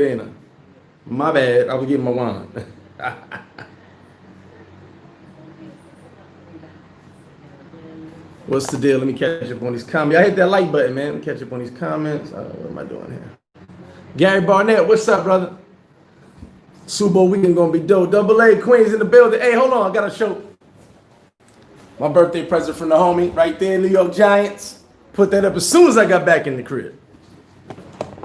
ain't I? My bad. I was getting my wine. What's the deal? Let me catch up on these comments. I hit that like button, man. Let me catch up on these comments. What am I doing here? Gary Barnett, what's up, brother? Super Bowl weekend gonna be dope. Double A Queens in the building. Hey, hold on. I got to show my birthday present from the homie right there, New York Giants. Put that up as soon as I got back in the crib.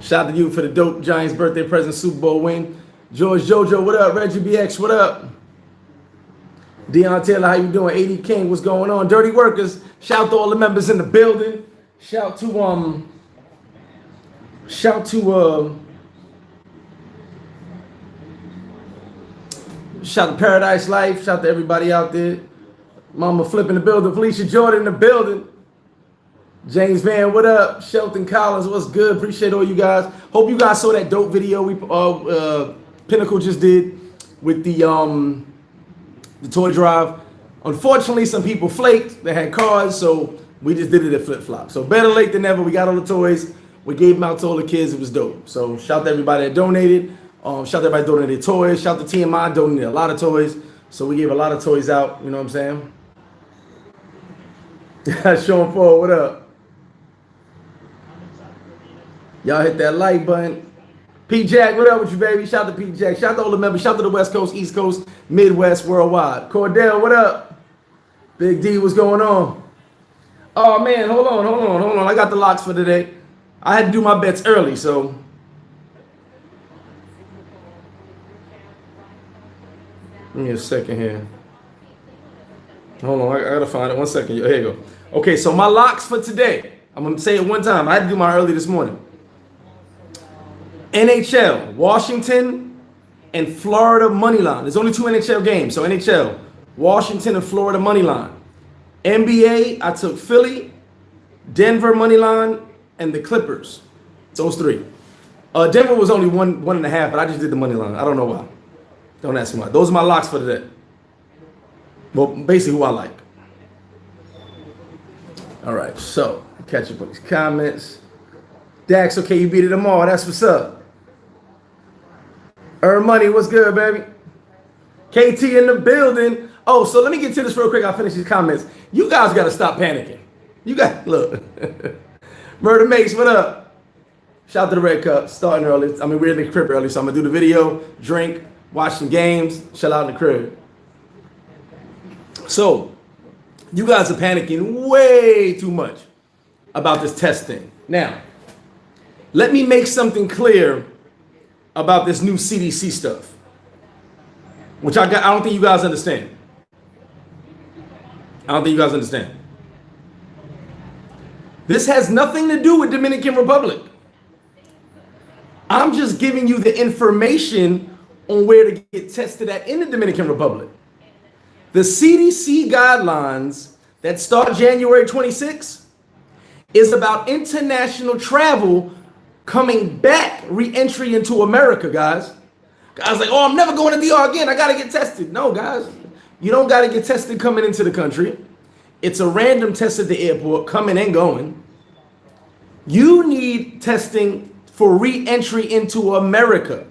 Shout out to you for the dope Giants birthday present Super Bowl win. George Jojo, what up? Reggie BX, what up? Deion Taylor, how you doing? AD King, what's going on? Dirty Workers, shout to all the members in the building. Shout to Paradise Life. Shout to everybody out there. Mama Flip in the building. Felicia Jordan in the building. James Van, what up? Shelton Collins, what's good? Appreciate all you guys. Hope you guys saw that dope video we Pinnacle just did with the toy drive. Unfortunately, some people flaked. They had cards, so we just did it at Flip Flop. So better late than never. We got all the toys. We gave them out to all the kids. It was dope. So shout to everybody that donated. Shout to everybody that donated toys. Shout to TMI, donated a lot of toys. So we gave a lot of toys out. You know what I'm saying? Sean Paul, what up? Y'all hit that like button. P Jack, what up with you, baby? Shout out to P Jack. Shout out to all the members. Shout out to the West Coast, East Coast, Midwest, worldwide. Cordell, what up? Big D, what's going on? Oh, man, hold on. I got the locks for today. I had to do my bets early, so. Give me a second here. Hold on, I gotta find it. 1 second. Here you go. Okay, so my locks for today. I'm gonna say it one time. I had to do mine early this morning. NHL, Washington and Florida money line. There's only 2 NHL games. So NHL, Washington and Florida money line. NBA, I took Philly, Denver money line, and the Clippers. Those 3. Denver was only 1.5, but I just did the money line. I don't know why. Don't ask me why. Those are my locks for today. Well, basically who I like. All right, so catch up on these comments. Dax, okay, you beat it them all. That's what's up. Earn money, what's good, baby? KT in the building. Oh, so let me get to this real quick. I'll finish these comments. You guys got to stop panicking. You got, look. Murder Mace, what up? Shout out to the Red Cup, starting early. I mean, we're in the crib early, so I'm going to do the video, drink, watch some games, chill out in the crib. So, you guys are panicking way too much about this test thing. Now, let me make something clear about this new CDC stuff, which I don't think you guys understand. I don't think you guys understand. This has nothing to do with Dominican Republic. I'm just giving you the information on where to get tested at in the Dominican Republic. The CDC guidelines that start January 26th is about international travel coming back, re-entry into America, guys. Guys like, oh, I'm never going to DR again. I got to get tested. No, guys, you don't got to get tested coming into the country. It's a random test at the airport, coming and going. You need testing for re-entry into America.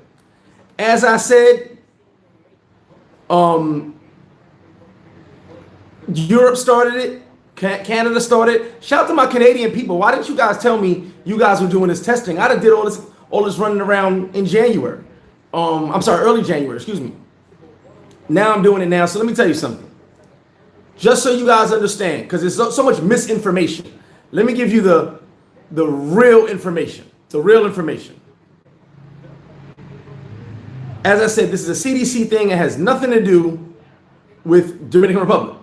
As I said, Europe started it. Canada started. Shout out to my Canadian people. Why didn't you guys tell me you guys were doing this testing? I done did all this running around in January. I'm sorry, early January, excuse me. Now I'm doing it now. So let me tell you something. Just so you guys understand, because there's so much misinformation. Let me give you the real information. The real information. As I said, this is a CDC thing. It has nothing to do with Dominican Republic.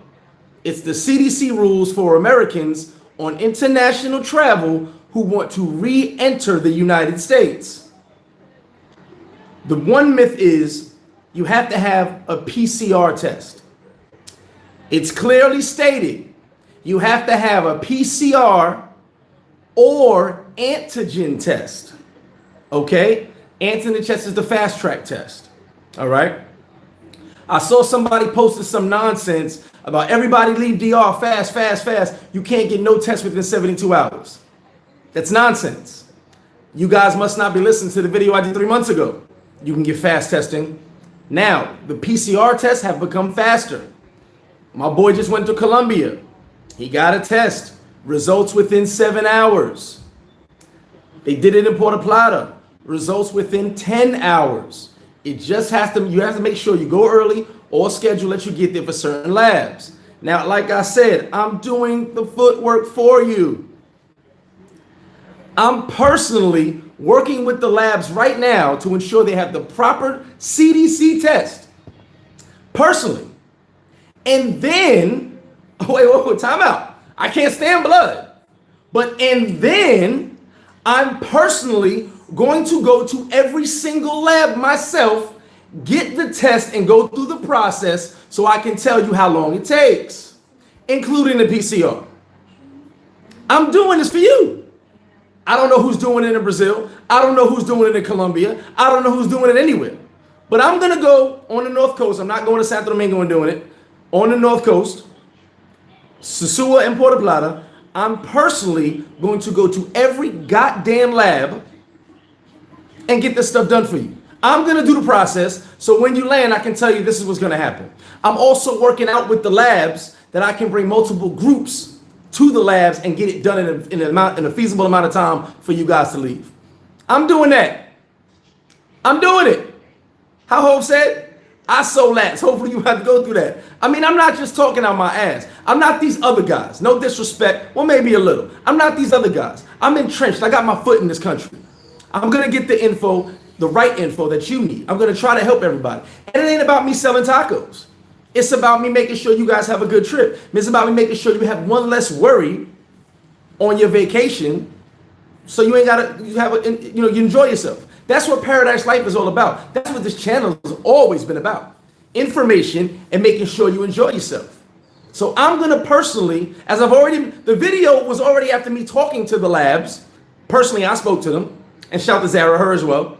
It's the CDC rules for Americans on international travel who want to re-enter the United States. The one myth is you have to have a PCR test. It's clearly stated you have to have a PCR or antigen test. Okay? Antigen test is the fast track test. All right? I saw somebody posted some nonsense about everybody leave DR fast. You can't get no test within 72 hours. That's nonsense. You guys must not be listening to the video I did 3 months ago. You can get fast testing. Now, the PCR tests have become faster. My boy just went to Colombia. He got a test. Results within 7 hours. They did it in Puerto Plata. Results within 10 hours. It just has to, you have to make sure you go early or schedule that you get there for certain labs. Now, like I said, I'm doing the footwork for you. I'm personally working with the labs right now to ensure they have the proper CDC test. Personally. And then, wait, time out. I can't stand blood. And then I'm personally going to go to every single lab myself, get the test and go through the process so I can tell you how long it takes, including the PCR. I'm doing this for you. I don't know who's doing it in Brazil. I don't know who's doing it in Colombia. I don't know who's doing it anywhere. But I'm going to go on the North Coast. I'm not going to Santo Domingo and doing it. On the North Coast, Sosua and Puerto Plata, I'm personally going to go to every goddamn lab and get this stuff done for you. I'm going to do the process so when you land, I can tell you this is what's going to happen. I'm also working out with the labs that I can bring multiple groups to the labs and get it done in a feasible amount of time for you guys to leave. I'm doing that. I'm doing it. How Hope said, I so lats. Hopefully you have to go through that. I mean, I'm not just talking out my ass. I'm not these other guys. No disrespect. Well, maybe a little. I'm not these other guys. I'm entrenched. I got my foot in this country. I'm going to get the info, the right info that you need. I'm going to try to help everybody. And it ain't about me selling tacos. It's about me making sure you guys have a good trip. It's about me making sure you have one less worry on your vacation so you ain't got to, you enjoy yourself. That's what Paradise Life is all about. That's what this channel has always been about. Information and making sure you enjoy yourself. So I'm going to personally, the video was already after me talking to the labs. Personally, I spoke to them. And shout to Zara, her as well.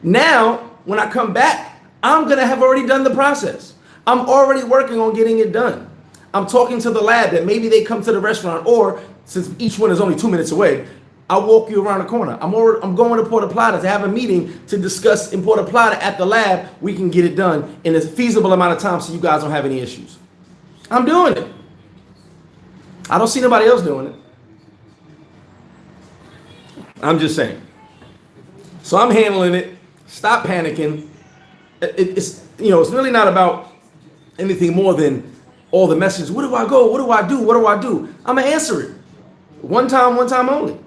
Now, when I come back, I'm going to have already done the process. I'm already working on getting it done. I'm talking to the lab that maybe they come to the restaurant, or since each one is only 2 minutes away, I'll walk you around the corner. I'm going to Puerto Plata to have a meeting to discuss in Puerto Plata at the lab. We can get it done in a feasible amount of time so you guys don't have any issues. I'm doing it. I don't see nobody else doing it. I'm just saying. So I'm handling it. Stop panicking. It's really not about anything more than all the messages. Where do I go? What do I do? What do I do? I'm going to answer it. One time only.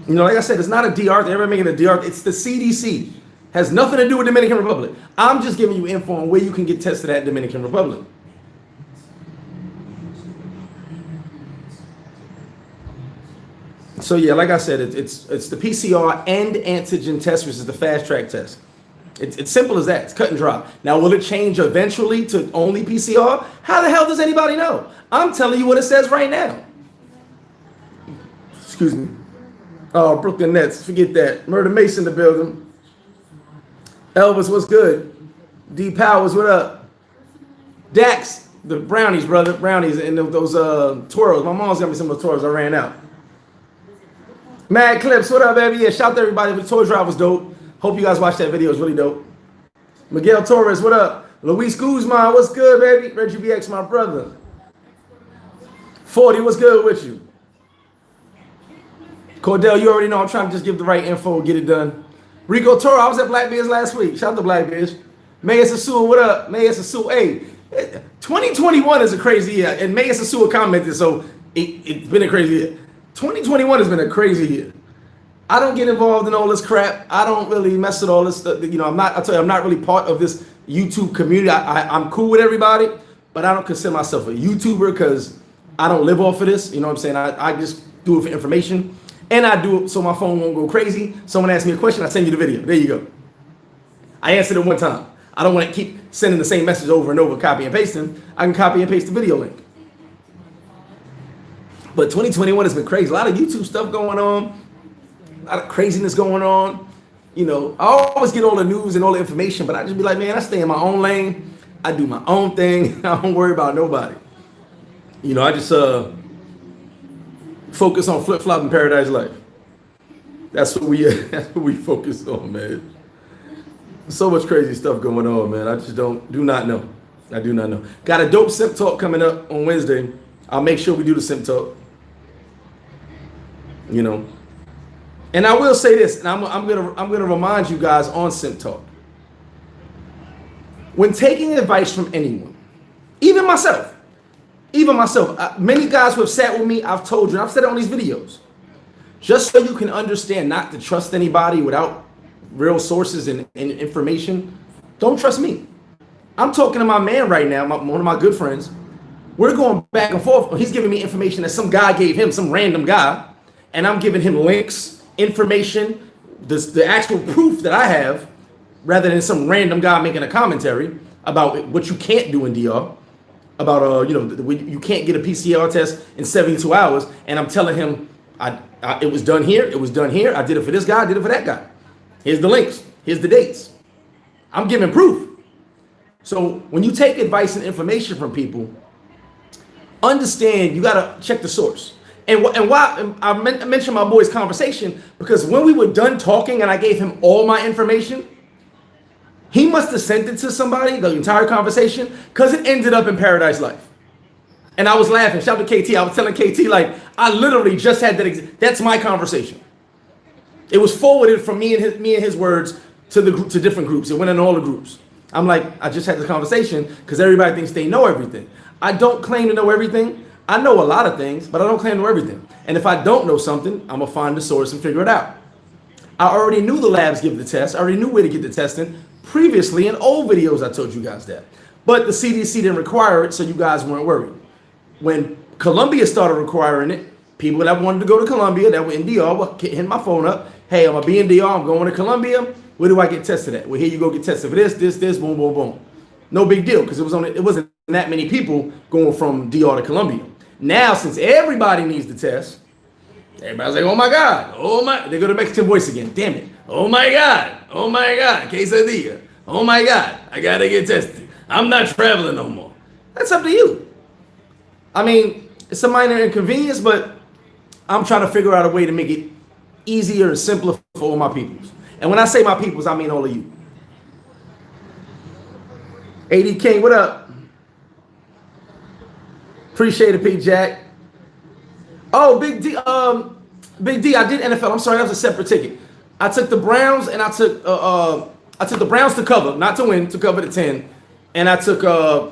Like I said, it's not a DR. They're ever making a DR. It's the CDC. Has nothing to do with Dominican Republic. I'm just giving you info on where you can get tested at Dominican Republic. So yeah, like I said, it's the PCR and antigen test, which is the fast track test. It's simple as that. It's cut and dry. Now, will it change eventually to only PCR? How the hell does anybody know? I'm telling you what it says right now. Excuse me. Oh, Brooklyn Nets, forget that. Murder Mason in the building. Elvis, what's good? D Powers, what up? Dax, the brownies, brother, brownies, and those twirls. My mom's got me some of those twirls. I ran out. Mad Clips, what up, baby? Yeah, shout out to everybody. The toy drive was dope. Hope you guys watched that video. It's really dope. Miguel Torres, what up? Luis Guzman, what's good, baby? Reggie BX, my brother. 40, what's good with you? Cordell, you already know I'm trying to just give the right info and get it done. Rico Toro, I was at Blackbeard's last week. Shout out to Blackbeard's. Maya Sosua, what up? Maya Sosua, hey, 2021 is a crazy year. And Maya Sosua commented, so it's been a crazy year. 2021 has been a crazy year. I don't get involved in all this crap. I don't really mess with all this stuff. I'm not really part of this YouTube community. I'm cool with everybody, but I don't consider myself a YouTuber because I don't live off of this. You know what I'm saying? I just do it for information. And I do it so my phone won't go crazy. Someone asks me a question, I send you the video. There you go. I answered it one time. I don't want to keep sending the same message over and over, copy and pasting. I can copy and paste the video link. But 2021 has been crazy. A lot of YouTube stuff going on. A lot of craziness going on. I always get all the news and all the information, but I just be like, man, I stay in my own lane. I do my own thing. I don't worry about nobody. focus on flip-flop and paradise life. That's what we focus on, man. So much crazy stuff going on, man. I just do not know. I do not know. Got a dope simp talk coming up on Wednesday. I'll make sure we do the simp talk. You know. And I will say this, and I'm gonna remind you guys on simp talk. When taking advice from anyone, even myself, many guys who have sat with me, I've told you, and I've said it on these videos, just so you can understand not to trust anybody without real sources and information, don't trust me. I'm talking to my man right now, one of my good friends. We're going back and forth. He's giving me information that some guy gave him, some random guy, and I'm giving him links, information, the actual proof that I have, rather than some random guy making a commentary about what you can't do in DR, about you can't get a PCR test in 72 hours, and I'm telling him it was done here, it was done here, I did it for this guy, I did it for that guy. Here's the links, here's the dates. I'm giving proof. So when you take advice and information from people, understand you gotta check the source. And why I mentioned my boy's conversation, because when we were done talking and I gave him all my information, he must have sent it to somebody, the entire conversation, because it ended up in Paradise Life. And I was laughing. Shout out to KT. I was telling KT, like, I literally just had that. That's my conversation. It was forwarded from me and his words to different groups. It went in all the groups. I'm like, I just had the conversation because everybody thinks they know everything. I don't claim to know everything. I know a lot of things, but I don't claim to know everything. And if I don't know something, I'm going to find the source and figure it out. I already knew the labs give the test. I already knew where to get the testing. Previously, in old videos, I told you guys that. But the CDC didn't require it, so you guys weren't worried. When Colombia started requiring it, people that wanted to go to Colombia, that were in DR, were hitting my phone up. Hey, I'm going to be in DR. I'm going to Colombia. Where do I get tested at? Well, here you go get tested for this, boom, boom, boom. No big deal, because it wasn't that many people going from DR to Colombia. Now, since everybody needs the test, everybody's like, oh my God, they go to Mexican voice again. Damn it. Oh my God, quesadilla. Oh my God, I gotta get tested. I'm not traveling no more. That's up to you. I mean, it's a minor inconvenience, but I'm trying to figure out a way to make it easier and simpler for all my peoples. And when I say my peoples, I mean all of you. AD King, what up? Appreciate it, P. Jack. Oh, Big D, I did NFL. I'm sorry, that was a separate ticket. I took the Browns and I took the Browns to cover, not to win, to cover the 10. And I took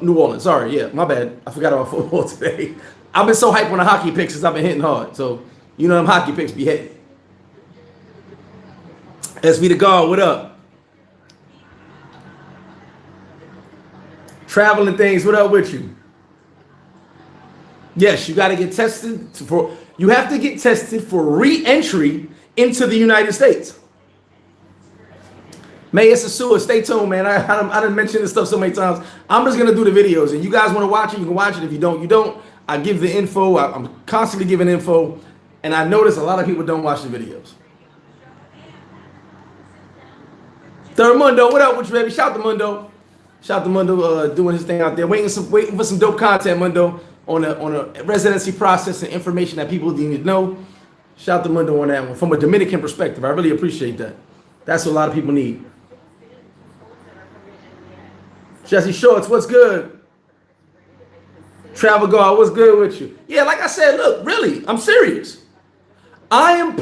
New Orleans. Sorry, yeah, my bad. I forgot about football today. I've been so hyped on the hockey picks since I've been hitting hard. So, you know them hockey picks be hitting. SV the God, what up? Traveling things, what up with you? Yes, you got to get tested you have to get tested for re-entry into the United States. May it's Sosua, stay tuned, man. I done mentioned this stuff so many times. I'm just gonna do the videos, and you guys want to watch it, you can watch it. If you don't, you don't. I give the info. I'm constantly giving info, and I notice a lot of people don't watch the videos. Third Mundo, what up with you, baby? Shout to Mundo. Shout to Mundo doing his thing out there, waiting for some dope content, Mundo, on a residency process and information that people need to know. Shout to Mundo on that one from a Dominican perspective. I really appreciate that. That's what a lot of people need. Jesse Shorts, what's good? Travel God, what's good with you? Yeah, like I said, look, really, I'm serious. I'm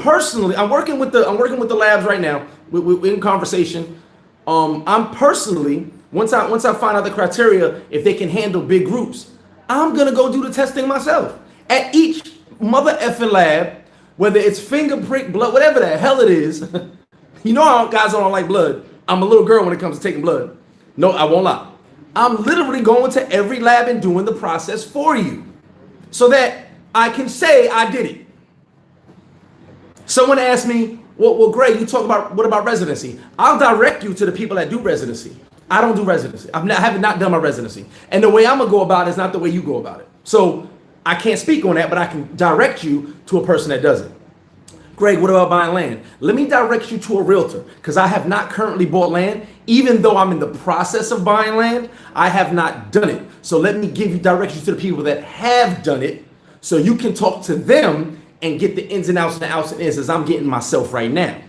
working with the labs right now. We're in conversation. I'm personally, once I find out the criteria, if they can handle big groups, I'm gonna go do the testing myself at each mother effing lab, whether it's fingerprint, blood, whatever the hell it is. You know how guys don't like blood. I'm a little girl when it comes to taking blood. No, I won't lie. I'm literally going to every lab and doing the process for you so that I can say I did it. Someone asked me, well, Gray, you talk about, what about residency? I'll direct you to the people that do residency. I don't do residency. I have not done my residency. And the way I'm going to go about it is not the way you go about it. So I can't speak on that, but I can direct you to a person that does it. Greg, what about buying land? Let me direct you to a realtor because I have not currently bought land. Even though I'm in the process of buying land, I have not done it. So let me direct you to the people that have done it so you can talk to them and get the ins and outs and the outs and ins as I'm getting myself right now.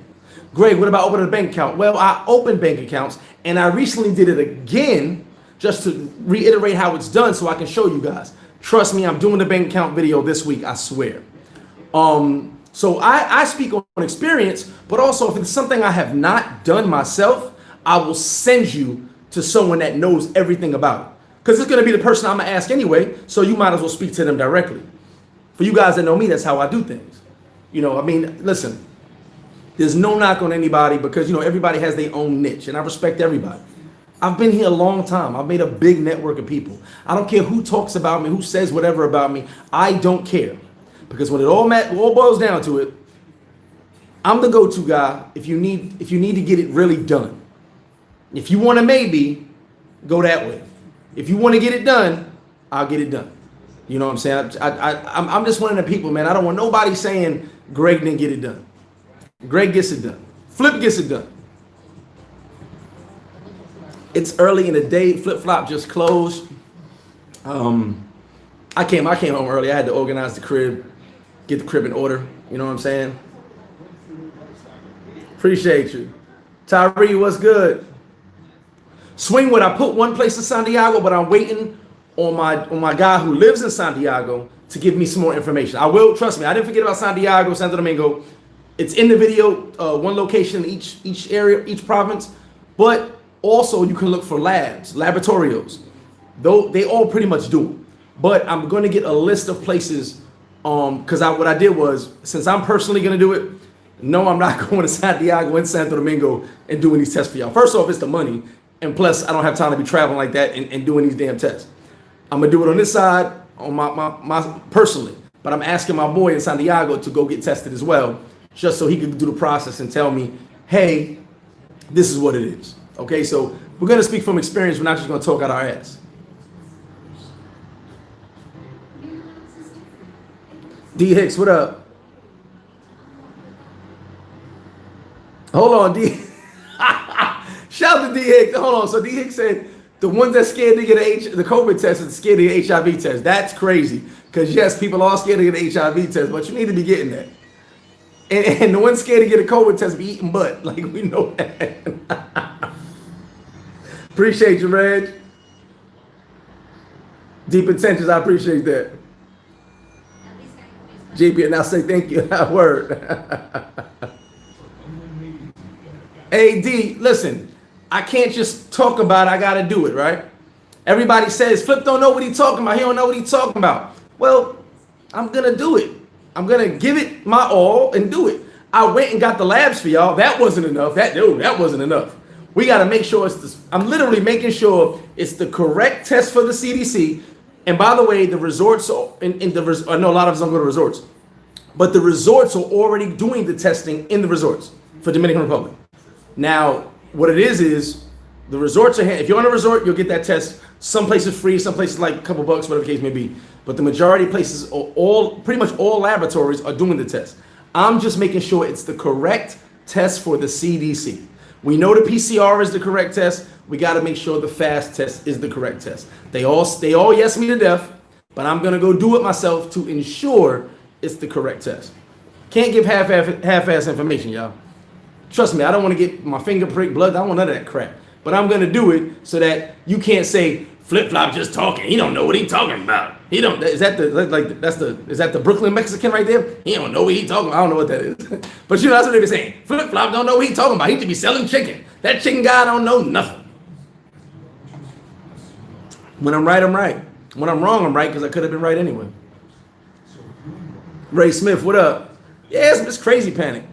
Greg, what about opening a bank account? Well, I opened bank accounts, and I recently did it again just to reiterate how it's done so I can show you guys. Trust me, I'm doing the bank account video this week, I swear. So I speak on experience, but also if it's something I have not done myself, I will send you to someone that knows everything about it. Because it's going to be the person I'm going to ask anyway, so you might as well speak to them directly. For you guys that know me, that's how I do things. You know, I mean, listen, there's no knock on anybody because, you know, everybody has their own niche, and I respect everybody. I've been here a long time. I've made a big network of people. I don't care who talks about me, who says whatever about me. I don't care. Because when it all boils down to it, I'm the go-to guy if you need to get it really done. If you want to maybe, go that way. If you want to get it done, I'll get it done. You know what I'm saying? I'm just one of the people, man. I don't want nobody saying Greg didn't get it done. Greg gets it done. Flip gets it done. It's early in the day. Flip Flop just closed. I came home early. I had to organize the crib, get the crib in order. You know what I'm saying? Appreciate you. Tyree, what's good? Swingwood, I put one place in Santiago, but I'm waiting on my guy who lives in Santiago to give me some more information. I will, trust me, I didn't forget about Santiago, Santo Domingo. It's in the video, one location in each area, each province, but also you can look for laboratorios. Though they all pretty much do. But I'm going to get a list of places because what I did was, since I'm personally going to do it, no, I'm not going to Santiago and Santo Domingo and doing these tests for y'all. First off, it's the money. And plus, I don't have time to be traveling like that and doing these damn tests. I'm going to do it on this side, on my personally. But I'm asking my boy in Santiago to go get tested as well, just so he can do the process and tell me, hey, this is what it is. Okay, so we're going to speak from experience. We're not just going to talk out our ass. D Hicks, what up? Hold on, D. Shout out to D Hicks. Hold on. So D Hicks said the ones that scared to get the COVID test is scared to get HIV test. That's crazy. Because yes, people are scared to get an HIV test, but you need to be getting that. And the ones scared to get a COVID test be eating butt. Like, we know that. Appreciate you, Reg. Deep intentions, I appreciate that. JP, and I'll say thank you. Word. AD, listen, I can't just talk about it. I got to do it, right? Everybody says, Flip don't know what he's talking about. He don't know what he's talking about. Well, I'm going to do it. I'm going to give it my all and do it. I went and got the labs for y'all. That wasn't enough. That wasn't enough. We got to make sure I'm literally making sure it's the correct test for the CDC. And by the way, the resorts, I know a lot of us don't go to resorts, but the resorts are already doing the testing in the resorts for Dominican Republic. Now, what it is the resorts are, if you're on a resort, you'll get that test. Some places free, some places like a couple bucks, whatever the case may be. But the majority of places, pretty much all laboratories are doing the test. I'm just making sure it's the correct test for the CDC. We know the PCR is the correct test. We got to make sure the fast test is the correct test. They all yes me to death, but I'm going to go do it myself to ensure it's the correct test. Can't give half-ass information, y'all. Trust me, I don't want to get my finger pricked, blood. I don't want none of that crap. But I'm going to do it so that you can't say, Flip Flop just talking. He don't know what he talking about. He don't. Is that the Brooklyn Mexican right there? He don't know what he talking about. I don't know what that is. But you know, that's what they be saying. Flip Flop don't know what he talking about. He should be selling chicken. That chicken guy don't know nothing. When I'm right, I'm right. When I'm wrong, I'm right because I could have been right anyway. Ray Smith, what up? Yeah, it's crazy panic.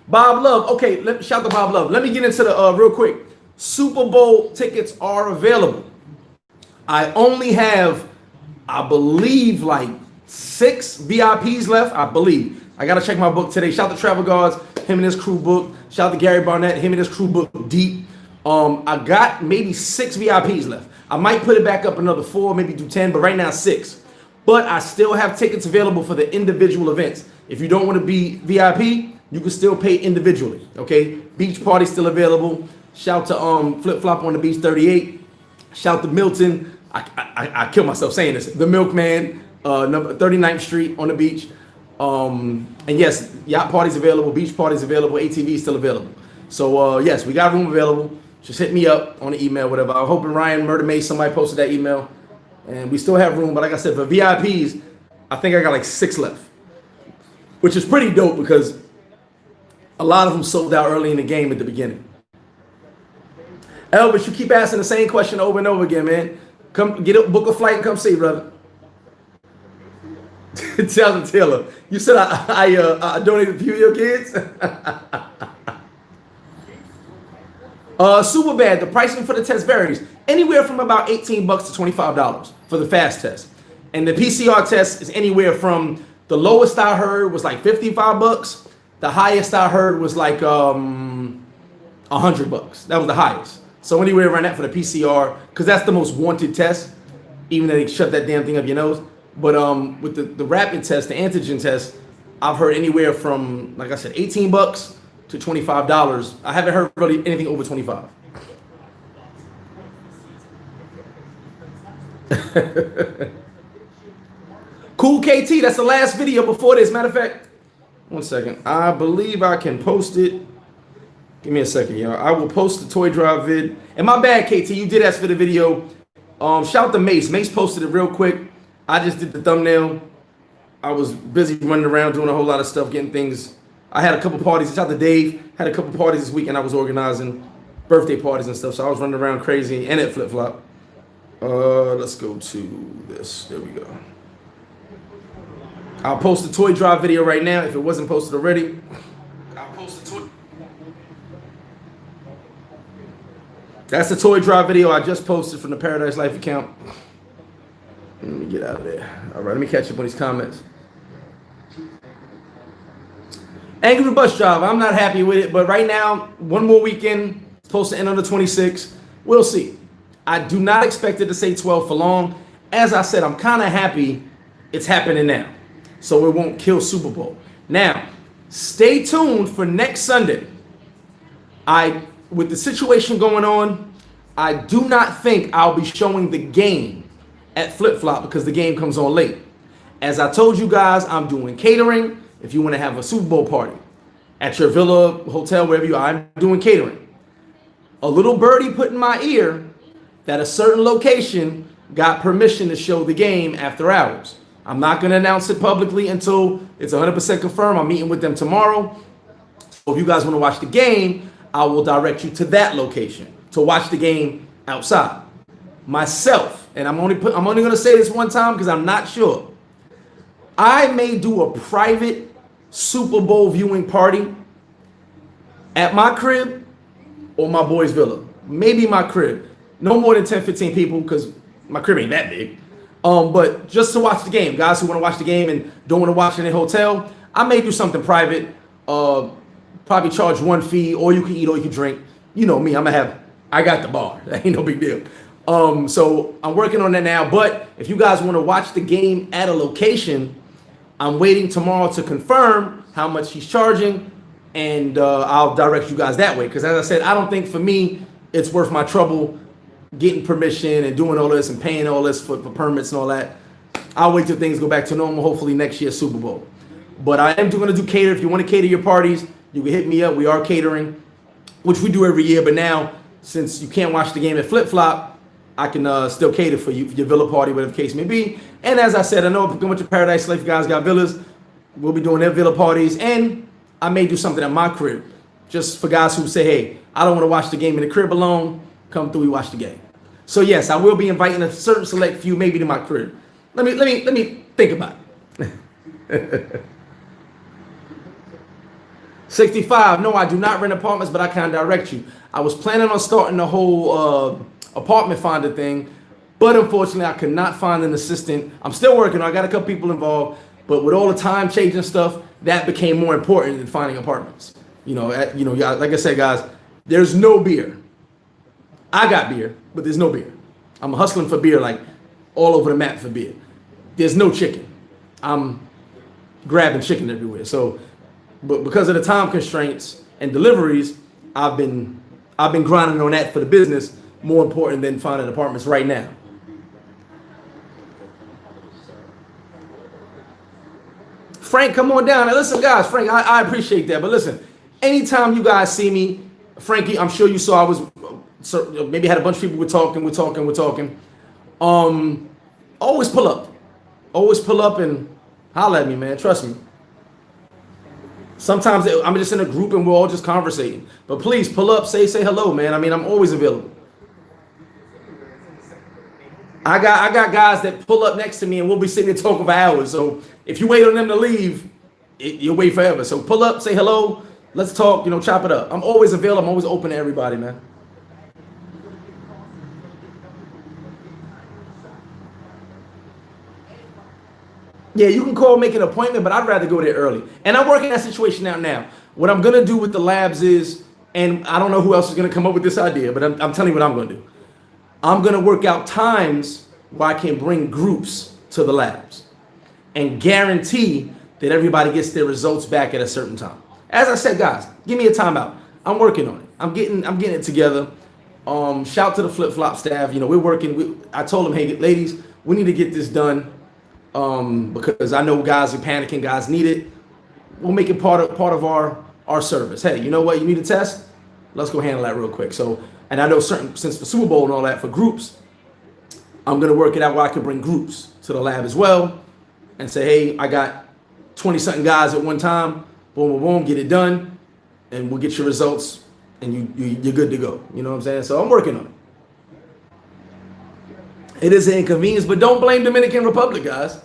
Bob Love. Okay, shout out to Bob Love. Let me get into the real quick. Super Bowl tickets are available. I only have, I believe, like 6 VIPs left. I believe. I got to check my book today. Shout out to Travel Guards, him and his crew book. Shout out to Gary Barnett, him and his crew book deep. I got maybe 6 VIPs left. I might put it back up another 4, maybe do 10, but right now 6. But I still have tickets available for the individual events. If you don't want to be VIP, you can still pay individually. Okay, beach party still available. Shout to Flip Flop on the Beach 38. Shout to Milton. I kill myself saying this. The Milkman, number 39th Street on the beach. And yes, yacht parties available, beach parties available, ATV still available. So yes, we got room available. Just hit me up on the email, whatever. I'm hoping Ryan Murder May, somebody posted that email. And we still have room, but like I said, for VIPs, I think I got like 6 left, which is pretty dope because a lot of them sold out early in the game at the beginning. Elvis, you keep asking the same question over and over again, man. Come get a book a flight and come see, brother. Tell the Taylor, you said I donated a few of your kids. Super bad. The pricing for the test varies anywhere from about $18 to $25 for the fast test, and the PCR test is anywhere from the lowest I heard was like $55. The highest I heard was like $100. That was the highest. So anywhere around that for the PCR, because that's the most wanted test, even though they shut that damn thing up your nose. But with the rapid test, the antigen test, I've heard anywhere from, like I said, $18 to $25. I haven't heard really anything over 25. Cool KT, that's the last video before this. Matter of fact, one second. I believe I can post it. Give me a second, y'all. I will post the toy drive vid. And my bad, KT, you did ask for the video. Shout to Mace. Mace posted it real quick. I just did the thumbnail. I was busy running around doing a whole lot of stuff, getting things. I had a couple parties. Shout out to Dave. Had a couple parties this weekend. I was organizing birthday parties and stuff. So I was running around crazy and at Flip Flop. Let's go to this. There we go. I'll post the toy drive video right now if it wasn't posted already. I'll post the toy. That's the toy drive video I just posted from the Paradise Life account. Let me get out of there. All right, let me catch up on these comments. Angry Bus Driver, I'm not happy with it, but right now, one more weekend, it's supposed to end on the 26th. We'll see. I do not expect it to say 12 for long. As I said, I'm kind of happy it's happening now, so it won't kill Super Bowl. Now, stay tuned for next Sunday. With the situation going on, I do not think I'll be showing the game at Flip Flop because the game comes on late. As I told you guys, I'm doing catering. If you want to have a Super Bowl party at your villa, hotel, wherever you are, I'm doing catering. A little birdie put in my ear that a certain location got permission to show the game after hours. I'm not going to announce it publicly until it's 100% confirmed. I'm meeting with them tomorrow. So if you guys want to watch the game, I will direct you to that location to watch the game outside. Myself, and I'm only going to say this one time because I'm not sure. I may do a private Super Bowl viewing party at my crib or my boy's villa. Maybe my crib. No more than 10, 15 people because my crib ain't that big. But just to watch the game. Guys who want to watch the game and don't want to watch it in a hotel, I may do something private. Probably charge one fee, or you can eat or you can drink. You know me, I got the bar. That ain't no big deal. So I'm working on that now. But if you guys want to watch the game at a location, I'm waiting tomorrow to confirm how much he's charging, and I'll direct you guys that way. Because as I said, I don't think for me it's worth my trouble getting permission and doing all this and paying all this for permits and all that. I'll wait till things go back to normal, hopefully next year's Super Bowl. But I am going to do cater. If you want to cater your parties, you can hit me up. We are catering, which we do every year. But now, since you can't watch the game at Flip Flop, I can still cater for you for your villa party, whatever the case may be. And as I said, I know a bunch of Paradise Life guys got villas. We'll be doing their villa parties. And I may do something at my crib, just for guys who say, hey, I don't want to watch the game in the crib alone. Come through, we watch the game. So yes, I will be inviting a certain select few, maybe to my crib. Let me think about it. 65. No, I do not rent apartments, but I can direct you. I was planning on starting the whole apartment finder thing, but unfortunately, I could not find an assistant. I'm still working on it. I got a couple people involved, but with all the time changing stuff, that became more important than finding apartments. Like I said, guys, there's no beer. I got beer, but there's no beer. I'm hustling for beer, like all over the map for beer. There's no chicken. I'm grabbing chicken everywhere. So, but because of the time constraints and deliveries, I've been grinding on that for the business, more important than finding apartments right now. Frank, come on down. Now, listen, guys, Frank, I appreciate that. But listen, anytime you guys see me, Frankie, I'm sure you saw I was maybe had a bunch of people we're talking. Always pull up. Always pull up and holler at me, man. Trust me. Sometimes I'm just in a group and we're all just conversating. But please pull up, say hello, man. I mean, I'm always available. I got guys that pull up next to me and we'll be sitting there talking for hours. So if you wait on them to leave, you'll wait forever. So pull up, say hello, let's talk, chop it up. I'm always available. I'm always open to everybody, man. Yeah, you can call, make an appointment, but I'd rather go there early. And I'm working that situation out now. What I'm going to do with the labs is, and I don't know who else is going to come up with this idea, but I'm telling you what I'm going to do. I'm going to work out times where I can bring groups to the labs and guarantee that everybody gets their results back at a certain time. As I said, guys, give me a timeout. I'm working on it. I'm getting it together. Shout to the flip-flop staff. We're working. I told them, hey, ladies, we need to get this done. Because I know guys are panicking, guys need it. We'll make it part of our service. Hey, you know what? You need a test? Let's go handle that real quick. So, and I know since the Super Bowl and all that for groups, I'm gonna work it out where I can bring groups to the lab as well, and say, hey, I got 20-something guys at one time. Boom, boom, boom, get it done, and we'll get your results, and you're good to go. You know what I'm saying? So I'm working on it. It is an inconvenience, but don't blame Dominican Republic, guys.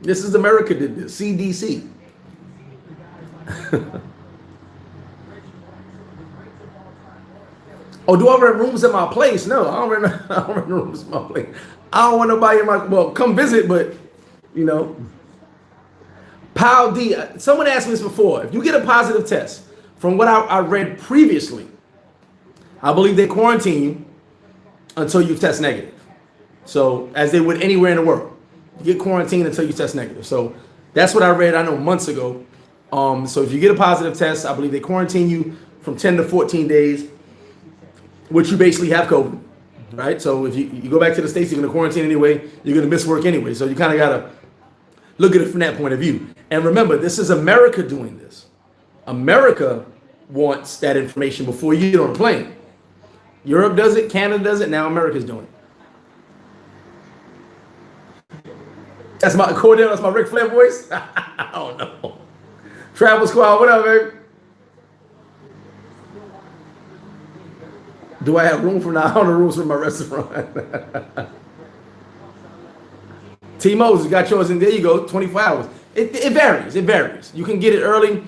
This is America did this. CDC. Oh, do I rent rooms at my place? No, I don't rent rooms at my place. I don't want nobody in my, well, come visit, but, Pal D, someone asked me this before. If you get a positive test, from what I read previously, I believe they quarantine you until you test negative. So, as they would anywhere in the world, you get quarantined until you test negative. So, that's what I read, I know, months ago. So, if you get a positive test, I believe they quarantine you from 10 to 14 days, which you basically have COVID, right? So, if you go back to the States, you're going to quarantine anyway, you're going to miss work anyway. So, you kind of got to look at it from that point of view. And remember, this is America doing this. America wants that information before you get on a plane. Europe does it, Canada does it, now America's doing it. That's my Cordell, that's my Ric Flair voice. I don't know. Travel Squad, what up, baby? Do I have room for now? I don't have rooms for my restaurant. T-Moses got yours, and there you go, 24 hours. It varies. It varies. You can get it early.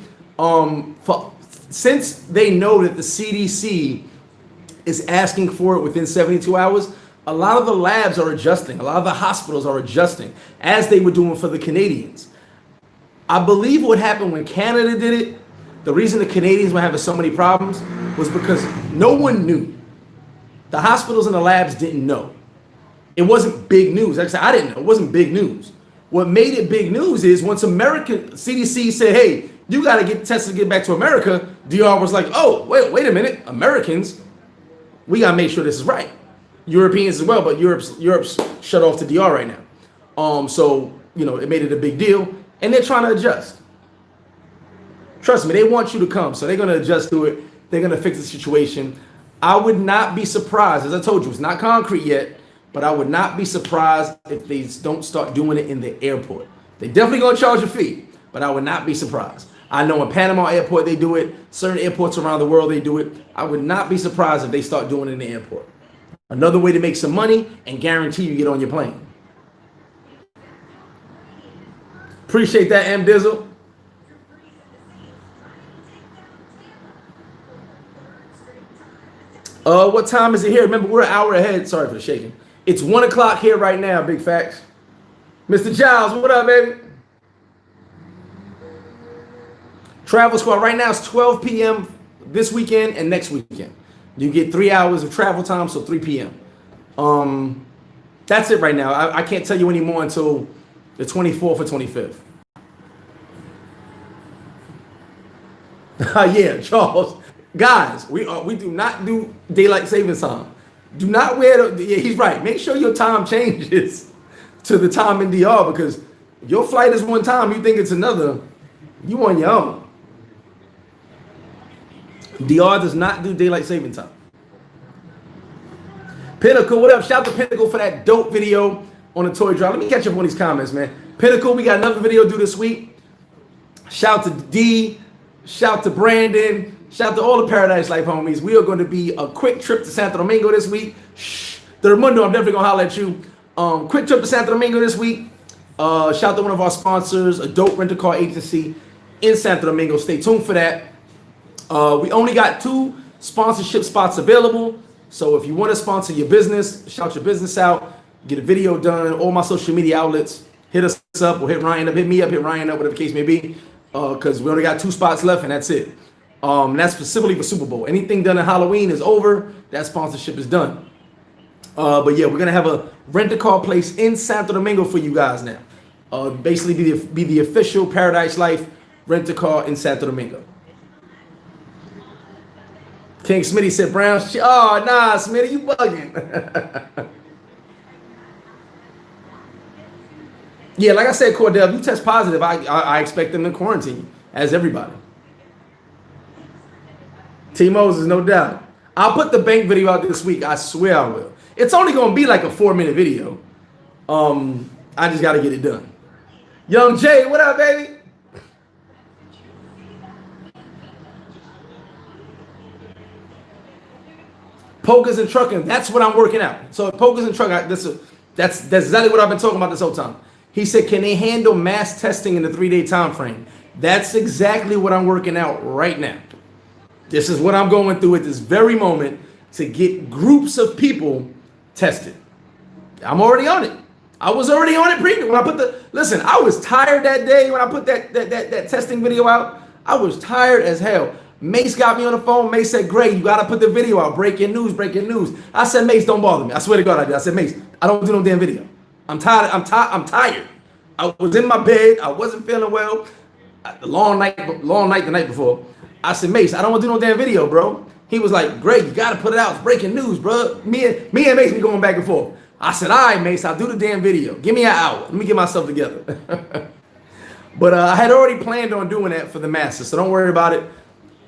Since they know that the CDC is asking for it within 72 hours, a lot of the labs are adjusting. A lot of the hospitals are adjusting, as they were doing for the Canadians. I believe what happened when Canada did it, the reason the Canadians were having so many problems was because no one knew. The hospitals and the labs didn't know. It wasn't big news. Like I said, I didn't know. It wasn't big news. What made it big news is once American CDC said, hey, you got to get tested to get back to America, DR was like, oh, wait a minute. Americans, we got to make sure this is right. Europeans as well, but Europe's shut off to DR right now. So, it made it a big deal, and they're trying to adjust. Trust me, they want you to come, so they're going to adjust to it. They're going to fix the situation. I would not be surprised, as I told you, it's not concrete yet, but I would not be surprised if they don't start doing it in the airport. They definitely going to charge a fee, but I would not be surprised. I know in Panama Airport they do it. Certain airports around the world they do it. I would not be surprised if they start doing it in the airport. Another way to make some money and guarantee you get on your plane. Appreciate that, M. Dizzle. What time is it here? Remember, we're an hour ahead. Sorry for the shaking. It's 1 o'clock here right now, big facts. Mr. Giles, what up, baby? Travel Squad, right now it's 12 p.m. this weekend and next weekend. You get 3 hours of travel time, so 3 p.m. That's it right now. I can't tell you any more until the 24th or 25th. Yeah, Charles. Guys, we do not do daylight savings time. Do not wear the, yeah, he's right. Make sure your time changes to the time in DR, because your flight is one time, you think it's another, You on your own. DR does not do daylight saving time. Pinnacle, what up? Shout out to Pinnacle for that dope video on the toy drive. Let me catch up on these comments, man. Pinnacle, we got another video due this week. Shout to D. Shout to Brandon. Shout to all the Paradise Life homies. We are going to be a quick trip to Santo Domingo this week. Shh. Mundo, I'm definitely going to holler at you. Quick trip to Santo Domingo this week. Shout to one of our sponsors, a dope rental car agency in Santo Domingo. Stay tuned for that. We only got 2 sponsorship spots available. So if you want to sponsor your business, shout your business out, get a video done, all my social media outlets, hit us up or hit Ryan up, hit me up, hit Ryan up, whatever the case may be. Because we only got 2 spots left and that's it. That's specifically for Super Bowl. Anything done in Halloween is over. That sponsorship is done. But yeah, we're gonna have a rent-a-car place in Santo Domingo for you guys now. Basically be the official Paradise Life rent-a-car in Santo Domingo. King Smitty said Brown. Oh nah, Smitty, you bugging. Yeah, like I said, Cordell, if you test positive, I expect them to quarantine you, as everybody. T Moses, no doubt. I'll put the bank video out this week. I swear I will. It's only gonna be like a 4-minute video. I just gotta get it done. Young Jay, what up, baby? Pokers and trucking, that's what I'm working out. So pokers and trucking, that's exactly what I've been talking about this whole time. He said, can they handle mass testing in the 3-day time frame? That's exactly what I'm working out right now. This is what I'm going through at this very moment to get groups of people tested. I'm already on it. I was already on it previously. When I put listen, I was tired that day when I put that testing video out. I was tired as hell. Mace got me on the phone. Mace said, Greg, you got to put the video out. Breaking news, breaking news. I said, Mace, don't bother me. I swear to God I did. I said, Mace, I don't do no damn video. I'm tired. I'm tired. I was in my bed. I wasn't feeling well. The long night the night before. I said, Mace, I don't want to do no damn video, bro. He was like, Greg, you got to put it out. It's breaking news, bro. Me and Mace be going back and forth. I said, all right, Mace, I'll do the damn video. Give me an hour. Let me get myself together. But I had already planned on doing that for the masses, so don't worry about it.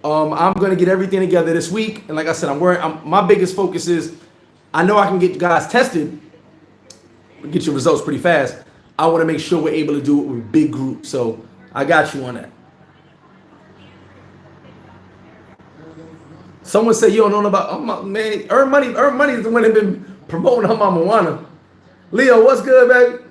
I'm going to get everything together this week. And like I said, my biggest focus is I know I can get guys tested, get your results pretty fast. I want to make sure we're able to do it with big groups. So I got you on that. Someone said you don't know about man. Earn money is the one that been promoting her mama Juana. Leo, what's good, baby?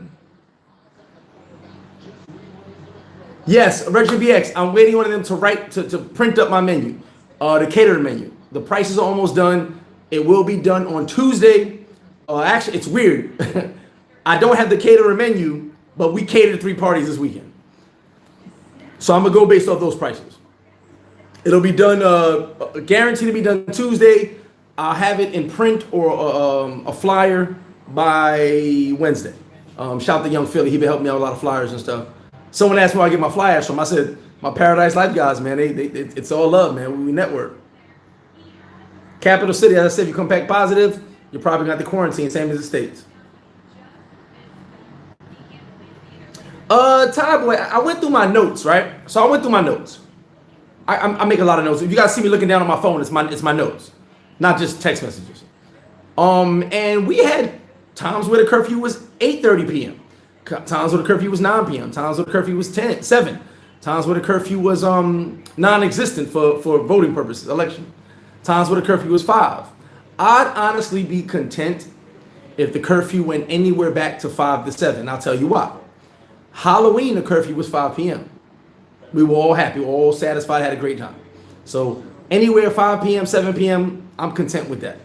Yes, Reggie BX. I'm waiting on them to print up my menu, the catering menu. The prices are almost done. It will be done on Tuesday. Actually, it's weird. I don't have the catering menu, but we catered 3 parties this weekend. So I'm gonna go based off those prices. It'll be done, guaranteed to be done Tuesday. I'll have it in print or a flyer by Wednesday. Shout out to Young Philly. He been helping me out with a lot of flyers and stuff. Someone asked me where I get my flyers from. I said, my Paradise Life guys, man, it's all love, man. We network. Capital City, as I said, if you come back positive, you're probably going to have to quarantine, same as the States. Ty Boy, I went through my notes, right? So I went through my notes. I make a lot of notes. If you guys see me looking down on my phone, it's my notes, not just text messages. And we had times where the curfew was 8:30 p.m. Times where the curfew was 9 p.m. Times where the curfew was 7. Times where the curfew was non-existent for voting purposes, election. Times where the curfew was 5. I'd honestly be content if the curfew went anywhere back to 5 to 7. I'll tell you why. Halloween, the curfew was 5 p.m. We were all happy, we were all satisfied, had a great time. So anywhere 5 p.m., 7 p.m., I'm content with that.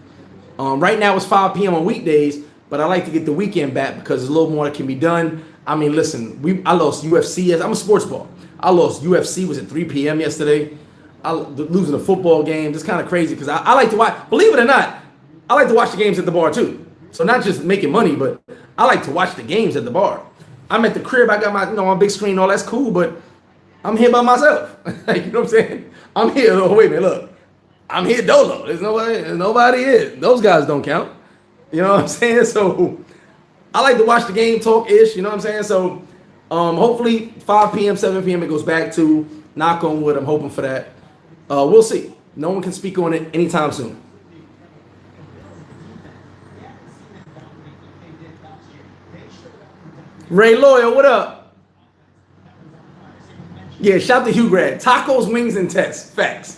Right now it's 5 p.m. on weekdays, but I like to get the weekend back because there's a little more that can be done. I mean, listen, I lost UFC. I'm a sports ball. I lost UFC, was at 3 p.m. yesterday. Losing a football game. It's kind of crazy because I like to watch, believe it or not, I like to watch the games at the bar too. So not just making money, but I like to watch the games at the bar. I'm at the crib, I got my big screen, all that's cool, but I'm here by myself. You know what I'm saying? I'm here. Oh, wait a minute, look. I'm here dolo. There's nobody here. Those guys don't count. You know what I'm saying? So I like to watch the game, talk-ish, you know what I'm saying? So Hopefully 5 p.m., 7 p.m. it goes back to. Knock on wood. I'm hoping for that. We'll see. No one can speak on it anytime soon. Ray Loyal, what up? Yeah, shout to Hugh Grad. Tacos, wings, and tests. Facts.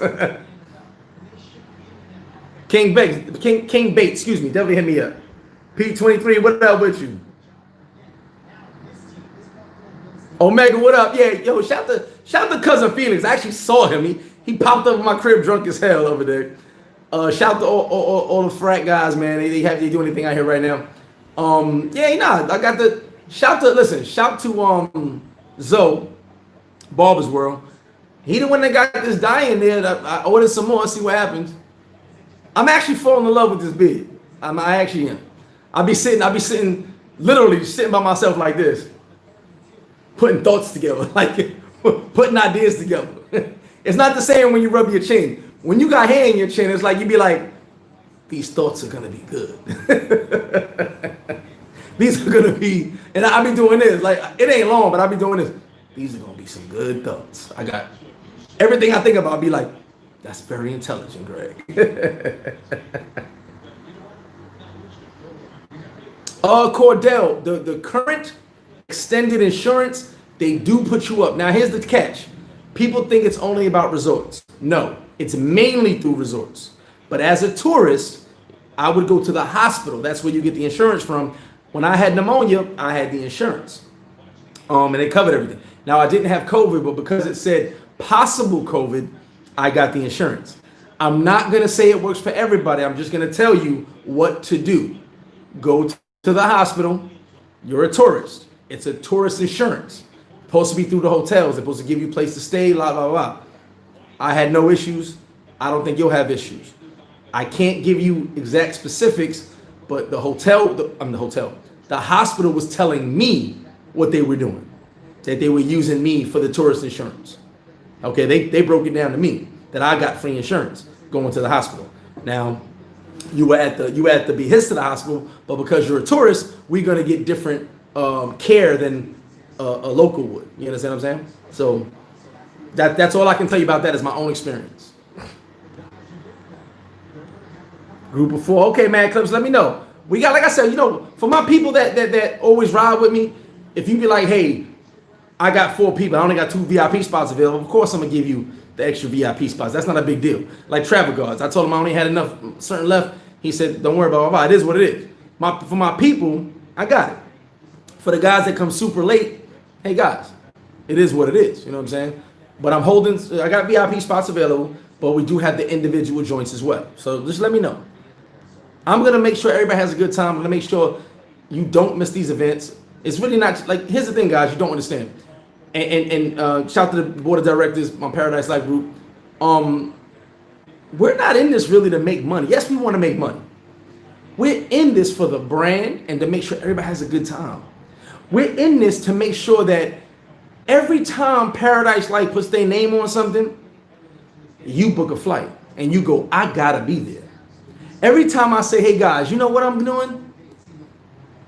King Bates, excuse me. Definitely hit me up. P23, what up with you? Omega, what up? Yeah, yo, shout to cousin Felix. I actually saw him. He popped up in my crib drunk as hell over there. Shout to all the frat guys, man. They do anything out here right now. I got the shout to Zoe, Barber's World. He the one that got this dye in there. I ordered some more, see what happens. I'm actually falling in love with this beard. I actually am. I'll be sitting literally sitting by myself like this, putting thoughts together, like putting ideas together. It's not the same when you rub your chin. When you got hair in your chin, it's like you be like, these thoughts are gonna be good. These are gonna be, and I be doing this. Like it ain't long, but I be doing this. These are gonna be some good thoughts. I got everything I think about. Be like, that's very intelligent, Greg. Cordell, the current extended insurance, they do put you up. Now, here's the catch. People think it's only about resorts. No, it's mainly through resorts. But as a tourist, I would go to the hospital. That's where you get the insurance from. When I had pneumonia, I had the insurance. And it covered everything. Now, I didn't have COVID, but because it said possible COVID, I got the insurance. I'm not going to say it works for everybody. I'm just going to tell you what to do. Go to the hospital. You're a tourist. It's a tourist insurance. Supposed to be through the hotels. They're supposed to give you a place to stay, blah, blah, blah. I had no issues. I don't think you'll have issues. I can't give you exact specifics, but the hospital was telling me what they were doing, that they were using me for the tourist insurance. Okay, they broke it down to me that I got free insurance going to the hospital. Now, you were at the behest of the hospital, but because you're a tourist, we're gonna get different care than a local would. You understand what I'm saying? So that's all I can tell you about that is my own experience. Group of 4. Okay, man, Clips, let me know. We got, like I said, for my people that always ride with me, if you be like, hey, I got 4 people, I only got 2 VIP spots available, of course I'm gonna give you the extra VIP spots. That's not a big deal. Like travel guards, I told him I only had enough certain left. He said, don't worry about it. It is what it is. For my people, I got it. For the guys that come super late, hey guys, it is what it is. You know what I'm saying? But I got VIP spots available, but we do have the individual joints as well. So just let me know. I'm gonna make sure everybody has a good time. I'm gonna make sure you don't miss these events. It's really not like, here's the thing, guys, you don't understand. And shout to the board of directors, my Paradise Life group. We're not in this really to make money. Yes, we want to make money. We're in this for the brand and to make sure everybody has a good time. We're in this to make sure that every time Paradise Life puts their name on something, you book a flight and you go, I gotta be there. Every time I say, hey guys, you know what I'm doing?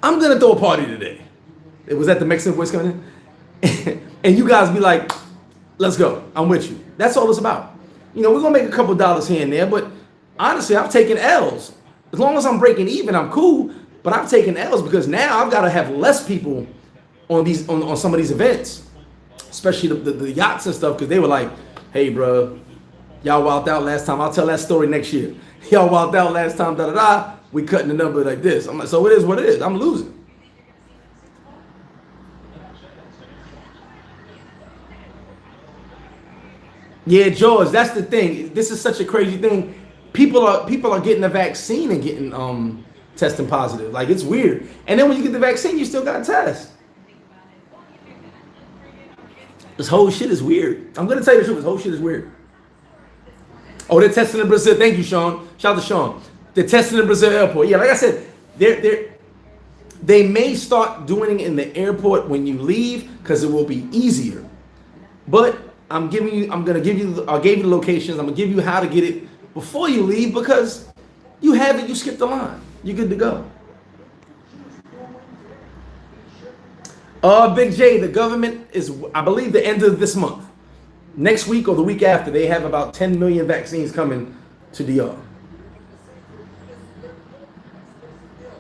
I'm gonna throw a party today. It was at the Mexican voice coming in. And you guys be like, let's go. I'm with you. That's all it's about. We're gonna make a couple dollars here and there, but honestly, I've taken L's. As long as I'm breaking even, I'm cool. But I've taken L's because now I've got to have less people on some of these events, especially the yachts and stuff, because they were like, hey, bro, y'all wilded out last time. I'll tell that story next year. Y'all wilded out last time, da-da-da. We cutting the number like this. I'm like, so it is what it is. I'm losing. Yeah, George, that's the thing. This is such a crazy thing. People are getting the vaccine and getting testing positive. Like, it's weird. And then when you get the vaccine, you still got to test. This whole shit is weird. I'm gonna tell you the truth. This whole shit is weird. Oh, they're testing in Brazil. Thank you, Sean. Shout out to Sean. They're testing in Brazil airport. Yeah, like I said, they may start doing it in the airport when you leave because it will be easier. But I gave you the locations. I'm gonna give you how to get it before you leave because you have it. You skip the line. You're good to go. Big J, the government is, I believe, the end of this month. Next week or the week after, they have about 10 million vaccines coming to DR.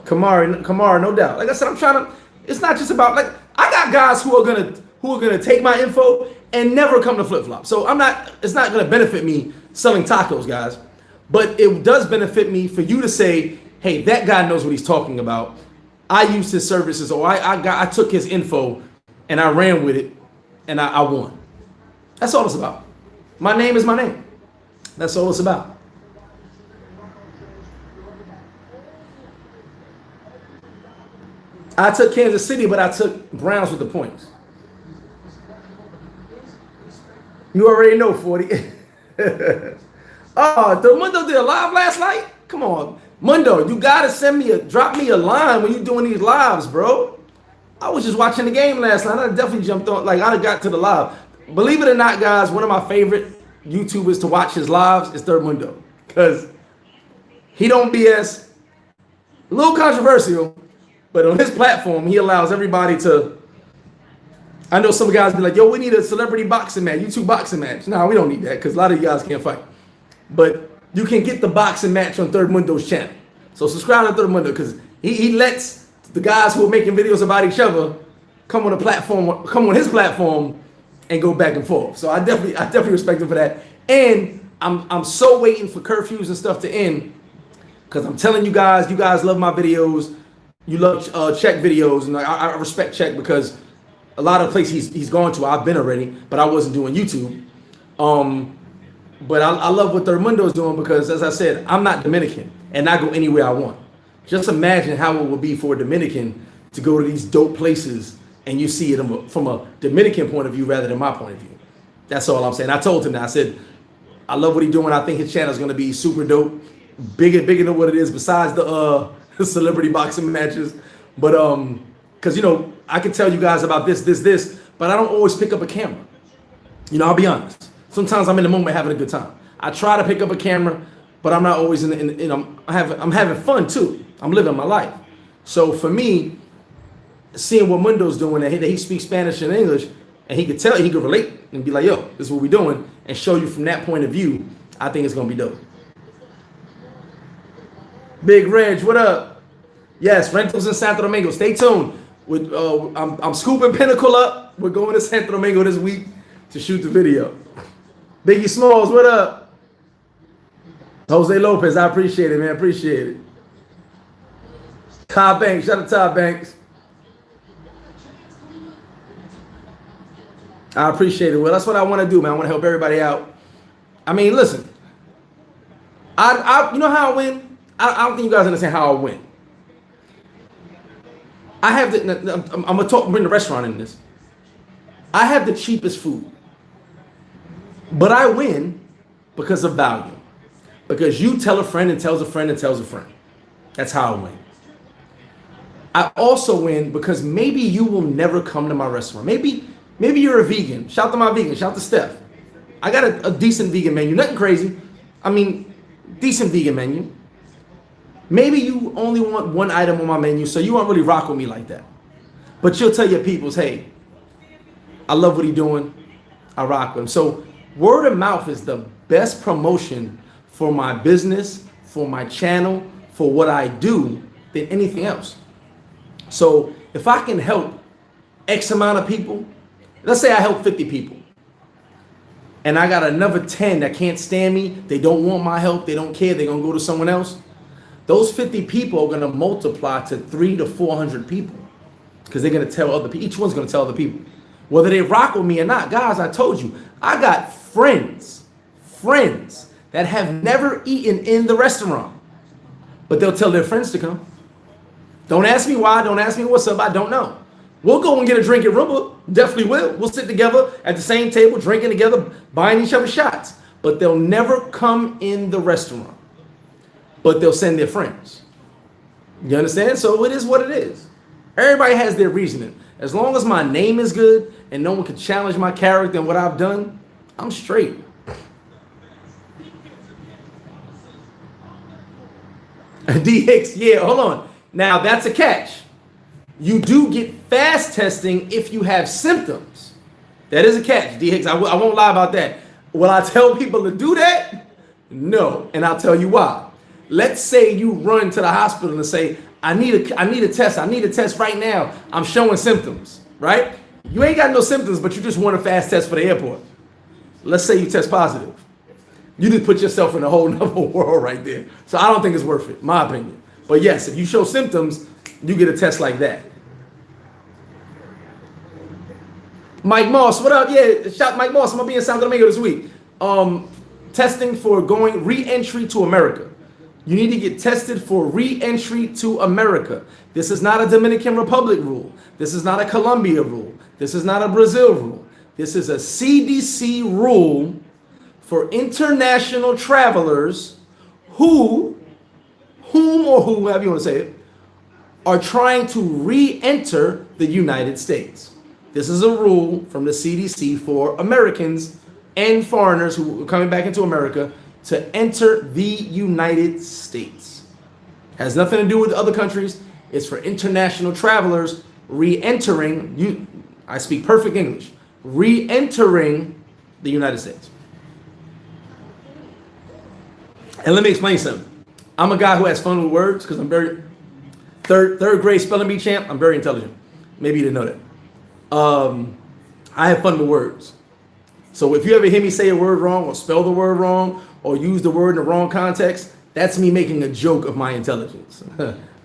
Kamara, no doubt. Like I said, I'm trying to. It's not just about like I got guys who are gonna take my info and never come to Flip Flop. So I'm not. It's not gonna benefit me selling tacos, guys. But it does benefit me for you to say, hey, that guy knows what he's talking about. I used his services, or I took his info and I ran with it, and I won. That's all it's about. My name is my name. That's all it's about. I took Kansas City, but I took Browns with the points. You already know, 40. Oh, the Mundo did a live last night? Come on. Mundo, you gotta drop me a line when you're doing these lives, bro. I was just watching the game last night. I definitely jumped on, like I got to the live. Believe it or not, guys, one of my favorite YouTubers to watch his lives is Third Mundo. Because he don't BS. A little controversial. But on his platform, he allows everybody to. I know some guys be like, yo, we need a celebrity boxing match, YouTube boxing match. No, we don't need that because a lot of you guys can't fight. But you can get the boxing match on Third Mundo's channel. So subscribe to Third Mundo because he lets the guys who are making videos about each other come on his platform and go back and forth. So I definitely respect him for that. And I'm so waiting for curfews and stuff to end because I'm telling you guys love my videos. You love Check videos, and I respect Check because a lot of places he's gone to, I've been already, but I wasn't doing YouTube. But I love what Third Mundo is doing because, as I said, I'm not Dominican, and I go anywhere I want. Just imagine how it would be for a Dominican to go to these dope places, and you see it from a Dominican point of view rather than my point of view. That's all I'm saying. I told him that. I said, I love what he's doing. I think his channel is going to be super dope, bigger than what it is besides the celebrity boxing matches. But because I can tell you guys about this, but I don't always pick up a camera. I'll be honest. Sometimes I'm in the moment having a good time. I try to pick up a camera, but I'm not always I'm having fun too. I'm living my life. So for me, seeing what Mundo's doing, that he speaks Spanish and English, and he could relate and be like, yo, this is what we're doing, and show you from that point of view, I think it's gonna be dope. Big Reg, what up? Yes, rentals in Santo Domingo. Stay tuned. I'm scooping Pinnacle up. We're going to Santo Domingo this week to shoot the video. Biggie Smalls, what up? Jose Lopez, I appreciate it, man. Appreciate it. Todd Banks, shout out to Todd Banks. I appreciate it. Well, that's what I want to do, man. I want to help everybody out. I mean, listen. You know how I win? I don't think you guys understand how I win. I'm gonna bring the restaurant in this. I have the cheapest food, but I win because of value. Because you tell a friend and tells a friend and tells a friend. That's how I win. I also win because maybe you will never come to my restaurant. Maybe you're a vegan. Shout to my vegan. Shout to Steph. I got a decent vegan menu. Nothing crazy. I mean, decent vegan menu. Maybe you only want one item on my menu, so you won't really rock with me like that. But you'll tell your peoples, hey, I love what he's doing. I rock with him. So word of mouth is the best promotion for my business, for my channel, for what I do than anything else. So if I can help X amount of people, let's say I help 50 people, and I got another 10 that can't stand me, they don't want my help, they don't care, they're going to go to someone else. Those 50 people are going to multiply to 300 to 400 people because they're going to tell other people. Each one's going to tell other people. Whether they rock with me or not. Guys, I told you, I got friends that have never eaten in the restaurant, but they'll tell their friends to come. Don't ask me why. Don't ask me what's up. I don't know. We'll go and get a drink at Rumba. Definitely will. We'll sit together at the same table, drinking together, buying each other shots. But they'll never come in the restaurant. But they'll send their friends. You understand? So it is what it is. Everybody has their reasoning. As long as my name is good and no one can challenge my character and what I've done, I'm straight. D Hicks, yeah, hold on. Now that's a catch. You do get fast testing if you have symptoms. That is a catch, D. Hicks. I won't lie about that. Will I tell people to do that? No, and I'll tell you why. Let's say you run to the hospital and say, I need a test right now. I'm showing symptoms, right? You ain't got no symptoms, but you just want a fast test for the airport. Let's say you test positive. You just put yourself in a whole nother world right there. So I don't think it's worth it, my opinion. But yes, if you show symptoms, you get a test like that. Mike Moss, what up? Yeah, shout Mike Moss. I'm gonna be in Santo Domingo this week. Testing for going re-entry to America. You need to get tested for re-entry to America. This is not a Dominican Republic rule. This is not a Colombia rule. This is not a Brazil rule. This is a CDC rule for international travelers whoever you want to say it, are trying to re-enter the United States. This is a rule from the CDC for Americans and foreigners who are coming back into America to enter the United States. Has nothing to do with other countries. It's for international travelers re-entering, I speak perfect English, re-entering the United States. And let me explain something. I'm a guy who has fun with words because I'm very third grade spelling bee champ. I'm very intelligent. Maybe you didn't know that. I have fun with words. So if you ever hear me say a word wrong or spell the word wrong or use the word in the wrong context, that's me making a joke of my intelligence.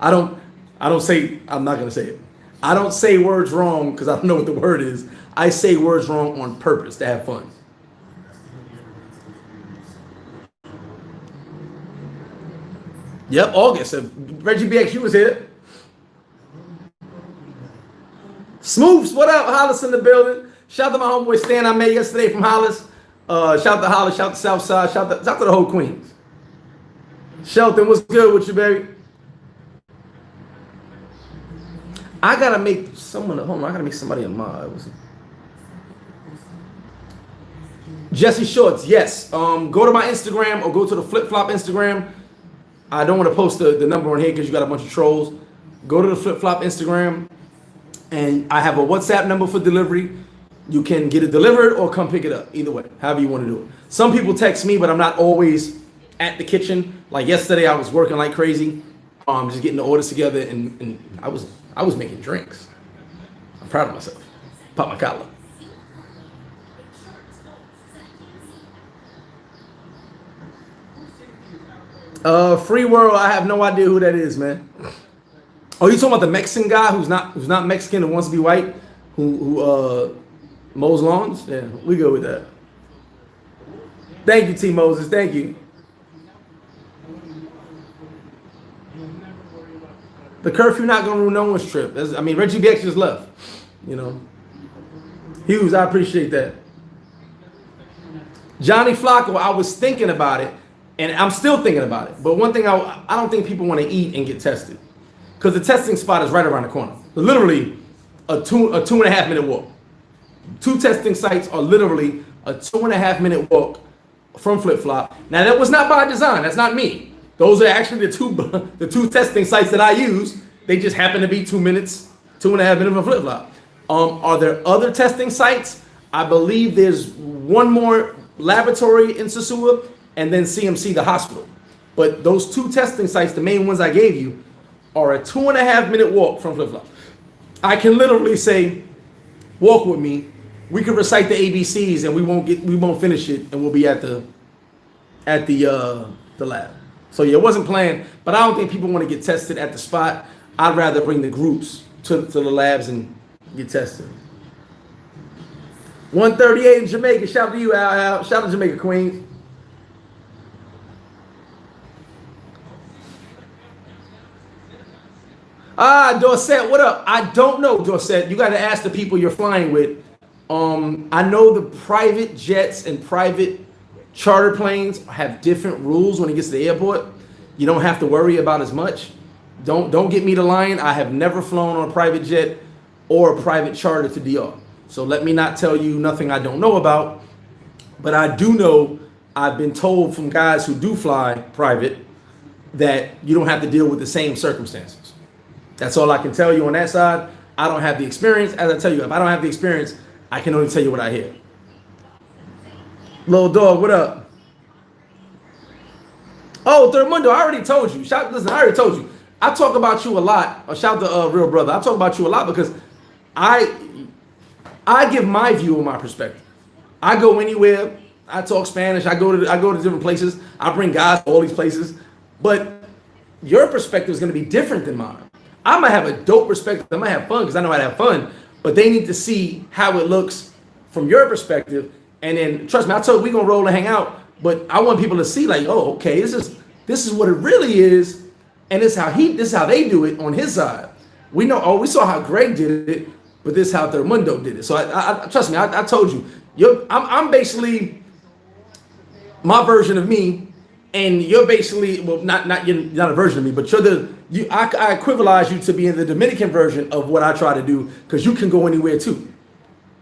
I don't say, I'm not going to say it. I don't say words wrong because I don't know what the word is. I say words wrong on purpose to have fun. Yep, August. Reggie BXU was here. Smooths, what up? Hollis in the building. Shout out to my homeboy Stan I met yesterday from Hollis. Shout out to Hollis, shout out to Southside, shout out to the whole Queens. Shelton, what's good with you, baby? I gotta make someone at home. I gotta make somebody a mod. Jesse Shorts, yes. Go to my Instagram or go to the Flip Flop Instagram. I don't want to post the number on here because you got a bunch of trolls. Go to the Flip Flop Instagram, and I have a WhatsApp number for delivery. You can get it delivered or come pick it up. Either way, however you want to do it. Some people text me, but I'm not always at the kitchen. Like yesterday, I was working like crazy, just getting the orders together, and I was making drinks. I'm proud of myself. Pop my collar. Free World, I have no idea who that is, man. Oh, you talking about the Mexican guy who's not Mexican and wants to be white, who mows lawns? Yeah, we go with that. Thank you, T. Moses. Thank you. The curfew not gonna ruin no one's trip. Reggie BX just left. You know. Hughes, I appreciate that. Johnny Flacco, I was thinking about it. And I'm still thinking about it. But one thing I don't think people want to eat and get tested. Because the testing spot is right around the corner. Literally a 2.5 minute walk. 2 testing sites are literally a 2.5 minute walk from Flip Flop. Now that was not by design. That's not me. Those are actually the two testing sites that I use. They just happen to be 2.5 minutes from Flip Flop. Are there other testing sites? I believe there's one more laboratory in Sosua, and then CMC, the hospital. But those 2 testing sites, the main ones I gave you, are a 2.5 minute walk from Flip Flop. I can literally say, walk with me. We can recite the ABCs and we won't finish it, and we'll be at the lab. So yeah, it wasn't planned, but I don't think people want to get tested at the spot. I'd rather bring the groups to the labs and get tested. 138 in Jamaica. Shout out to you, Al. Shout out to Jamaica, Queens. Dorset, what up? I don't know, Dorset. You got to ask the people you're flying with. I know the private jets and private charter planes have different rules when it gets to the airport. You don't have to worry about as much. Don't get me to lying. I have never flown on a private jet or a private charter to DR. So let me not tell you nothing I don't know about. But I do know, I've been told from guys who do fly private that you don't have to deal with the same circumstances. That's all I can tell you on that side. I don't have the experience. As I tell you, if I don't have the experience, I can only tell you what I hear. Little dog, what up? Oh, Third Mundo, I already told you. Listen, I already told you. I talk about you a lot. Shout to Real Brother. I talk about you a lot because I give my view of my perspective. I go anywhere. I talk Spanish. I go to different places. I bring guys to all these places. But your perspective is going to be different than mine. I might have a dope perspective. I might have fun because I know how to have fun. But they need to see how it looks from your perspective. And then, trust me, I told you we're going to roll and hang out. But I want people to see, like, oh, okay, this is what it really is. And this is how they do it on his side. We saw how Greg did it, but this is how Thurmundo did it. So I trust me, I told you, I'm basically my version of me, and you're basically, well, you're not a version of me, but I equivalize you to being the Dominican version of what I try to do, because you can go anywhere too.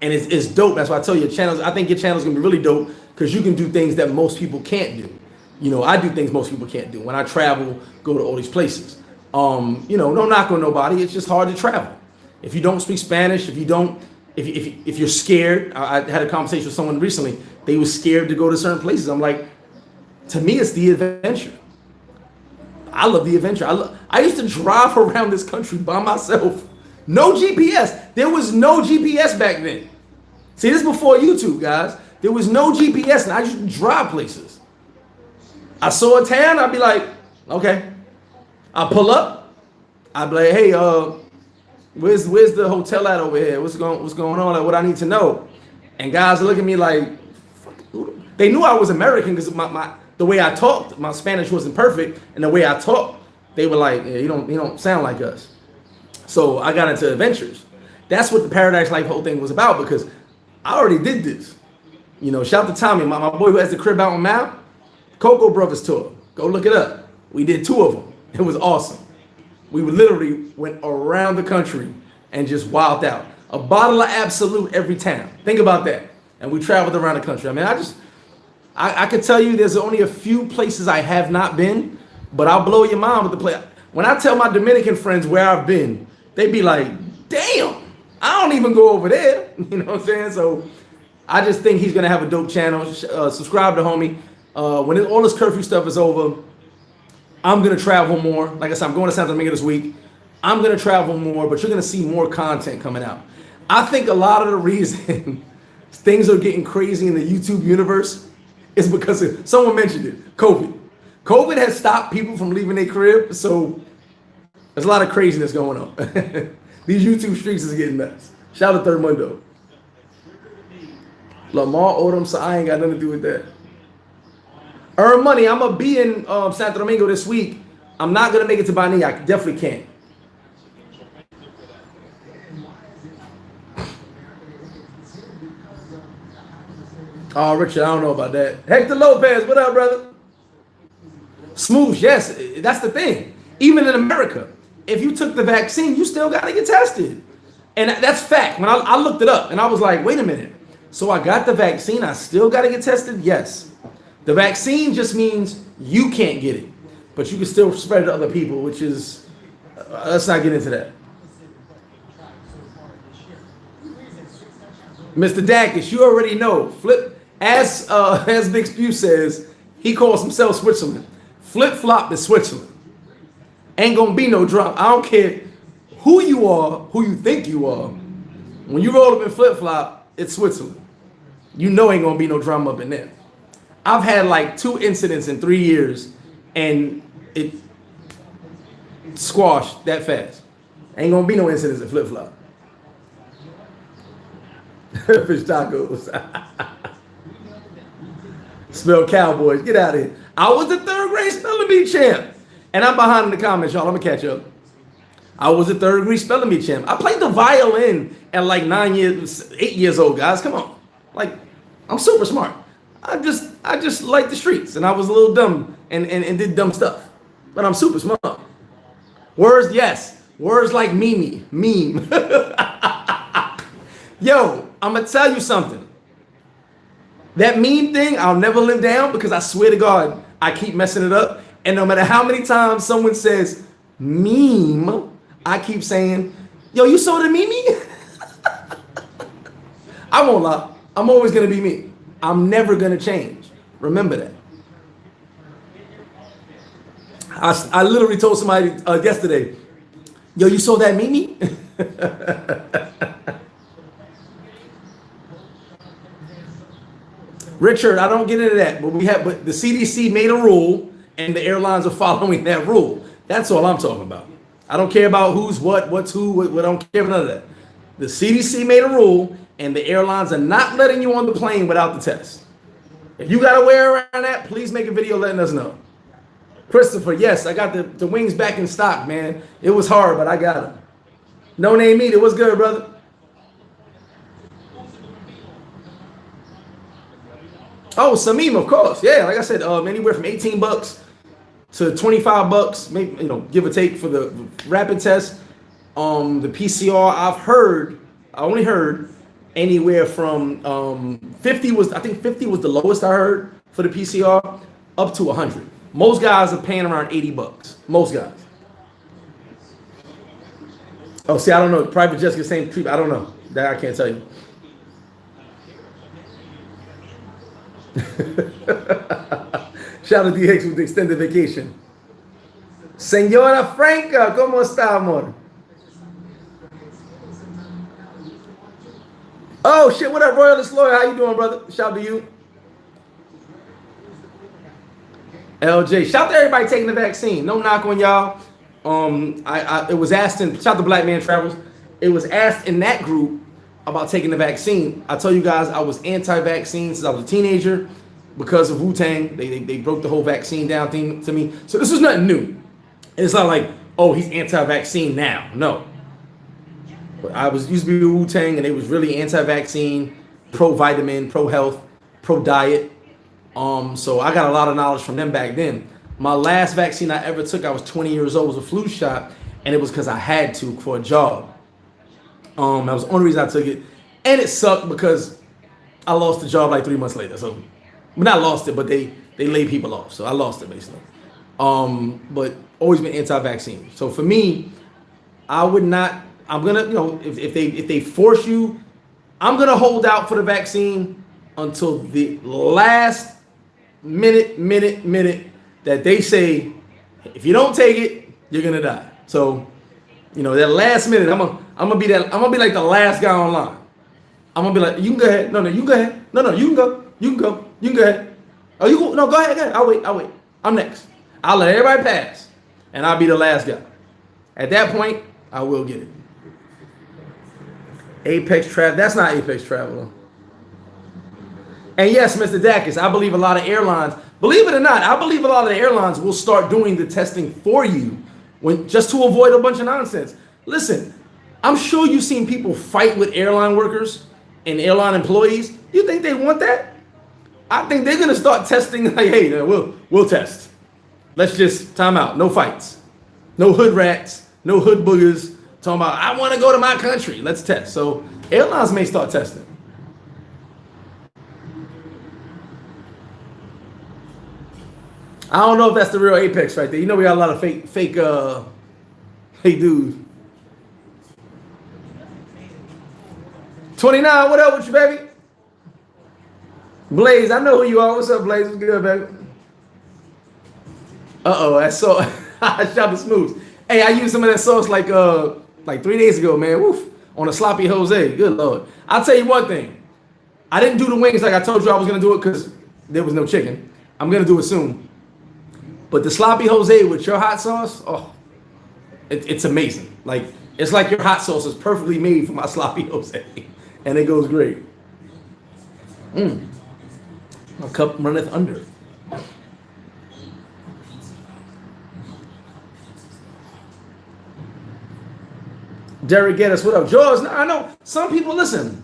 And it's dope. That's why I tell you, I think your channel's gonna be really dope, because you can do things that most people can't do. You know, I do things most people can't do. When I travel, go to all these places. No knock on nobody. It's just hard to travel. If you don't speak Spanish, if you're scared, I had a conversation with someone recently. They were scared to go to certain places. I'm like, to me, it's the adventure. I love the adventure. I used to drive around this country by myself. No GPS. There was no GPS back then. See, this is before YouTube, guys. There was no GPS, and I used to drive places. I saw a town, I'd be like, okay. I pull up, I'd be like, hey, where's the hotel at over here? What's going on? Like, what I need to know? And guys look at me like, they knew I was American because the way I talked, my Spanish wasn't perfect, and the way I talked, they were like, yeah, you don't sound like us. So I got into adventures. That's what the Paradise Life whole thing was about, because I already did this. You know, shout to Tommy, my boy who has the crib out on Mount. Coco Brothers tour. Go look it up. We did 2 of them. It was awesome. We literally went around the country and just wilded out. A bottle of Absolute every town. Think about that. And we traveled around the country. I mean, I could tell you there's only a few places I have not been, but I'll blow your mind with the place. When I tell my Dominican friends where I've been, they be like, damn, I don't even go over there. You know what I'm saying? So I just think he's going to have a dope channel. Subscribe to homie. When all this curfew stuff is over, I'm going to travel more. Like I said, I'm going to Santo Domingo this week. I'm going to travel more, but you're going to see more content coming out. I think a lot of the reason things are getting crazy in the YouTube universe is because someone mentioned it, COVID. COVID has stopped people from leaving their crib, so there's a lot of craziness going on. These YouTube streets is getting nuts. Shout out to Third Mundo. Lamar Odom, so I ain't got nothing to do with that. Earn money. I'm going to be in Santo Domingo this week. I'm not going to make it to Bani. I definitely can't. Oh, Richard, I don't know about that. Hector Lopez, what up, brother? Smooth, yes. That's the thing. Even in America, if you took the vaccine, you still got to get tested. And that's fact. When I looked it up, and I was like, wait a minute. So I got the vaccine. I still got to get tested? Yes. The vaccine just means you can't get it, but you can still spread it to other people, which is, let's not get into that. Mr. Dacus, you already know. Flip, as Big Spew says, he calls himself Switzerland. Flip-flop is Switzerland. Ain't gonna be no drama. I don't care who you are, who you think you are. When you roll up in flip-flop, it's Switzerland. You know ain't gonna be no drama up in there. I've had like 2 incidents in 3 years, and it squashed that fast. Ain't gonna be no incidents in flip-flop. Fish tacos. Smell Cowboys. Get out of here. I was the 3rd grade spelling bee champ. And I'm behind in the comments, y'all. I'm gonna catch up. I was a 3rd grade spelling bee champ. I played the violin at like 8 years old, guys. Come on. Like, I'm super smart. I just like the streets, and I was a little dumb and did dumb stuff. But I'm super smart. Words, yes. Words like meme. Yo, I'm gonna tell you something. That meme thing, I'll never live down, because I swear to God, I keep messing it up. And no matter how many times someone says meme, I keep saying, yo, you saw the Mimi? I won't lie. I'm always going to be me. I'm never going to change. Remember that. I literally told somebody yesterday, yo, you saw that Mimi? Richard, I don't get into that, but the CDC made a rule and the airlines are following that rule. That's all I'm talking about. I don't care about who's what's who, I don't care about none of that. The CDC made a rule and the airlines are not letting you on the plane without the test. If you got to wear around that, please make a video letting us know. Christopher, yes, I got the wings back in stock, man. It was hard, but I got them. No name either. What's good, brother? Oh, Samim, of course. Yeah, like I said, anywhere from $18 to $25, maybe, give or take for the rapid test. The PCR, I only heard anywhere from 50 was the lowest I heard for the PCR, up to 100. Most guys are paying around $80. Most guys. Oh, see, I don't know. Private jets get the same treatment. I don't know. That I can't tell you. Shout out to DX with the extended vacation. Señora Franca, ¿cómo está, amor? Oh, shit, what up, Royalist Lawyer? How you doing, brother? Shout out to you. LJ, shout out to everybody taking the vaccine. No knock on y'all. It was asked shout out to Black Man Travels. It was asked in that group about taking the vaccine. I tell you guys, I was anti-vaccine since I was a teenager because of Wu-Tang. They broke the whole vaccine down thing to me. So this is nothing new. It's not like, oh, he's anti-vaccine now. No. But I used to be Wu-Tang, and they was really anti-vaccine, pro-vitamin, pro-health, pro-diet. So I got a lot of knowledge from them back then. My last vaccine I ever took, I was 20 years old, was a flu shot, and it was because I had to for a job. That was the only reason I took it. And it sucked because I lost the job like 3 months later. So, not lost it, but they laid people off. So I lost it basically. But always been anti-vaccine. So for me, I would not, I'm going to, if they force you, I'm going to hold out for the vaccine until the last minute that they say, if you don't take it, you're going to die. So, that last minute, I'm gonna be like the last guy online. I'm gonna be like, you can go ahead. No, you can go ahead. No, you can go. You can go. You can go ahead. Oh, you go. No, go ahead. I'll wait. I'm next. I'll let everybody pass, and I'll be the last guy. At that point, I will get it. Apex Travel. That's not Apex Travel. And yes, Mr. Dacus, I believe a lot of airlines. Believe it or not, I believe a lot of the airlines will start doing the testing for you. Just to avoid a bunch of nonsense. Listen, I'm sure you've seen people fight with airline workers and airline employees. You think they want that? I think they're gonna start testing like, hey, we'll test. Let's just time out. No fights, no hood rats, no hood boogers. Talking about I want to go to my country. Let's test. So airlines may start testing. I don't know if that's the real Apex right there. We got a lot of fake dudes. 29, what up with you, baby? Blaze, I know who you are. What's up, Blaze? What's good, baby? That's so Shop is smooth. Hey, I used some of that sauce like 3 days ago, man. Woof, on a sloppy Jose. Good Lord. I'll tell you one thing. I didn't do the wings like I told you I was gonna do it because there was no chicken. I'm gonna do it soon. But the sloppy Jose with your hot sauce, it's amazing. Like, it's like your hot sauce is perfectly made for my sloppy Jose. And it goes great. My cup runneth under. Derek Geddes, what up? Jaws, I know some people, listen.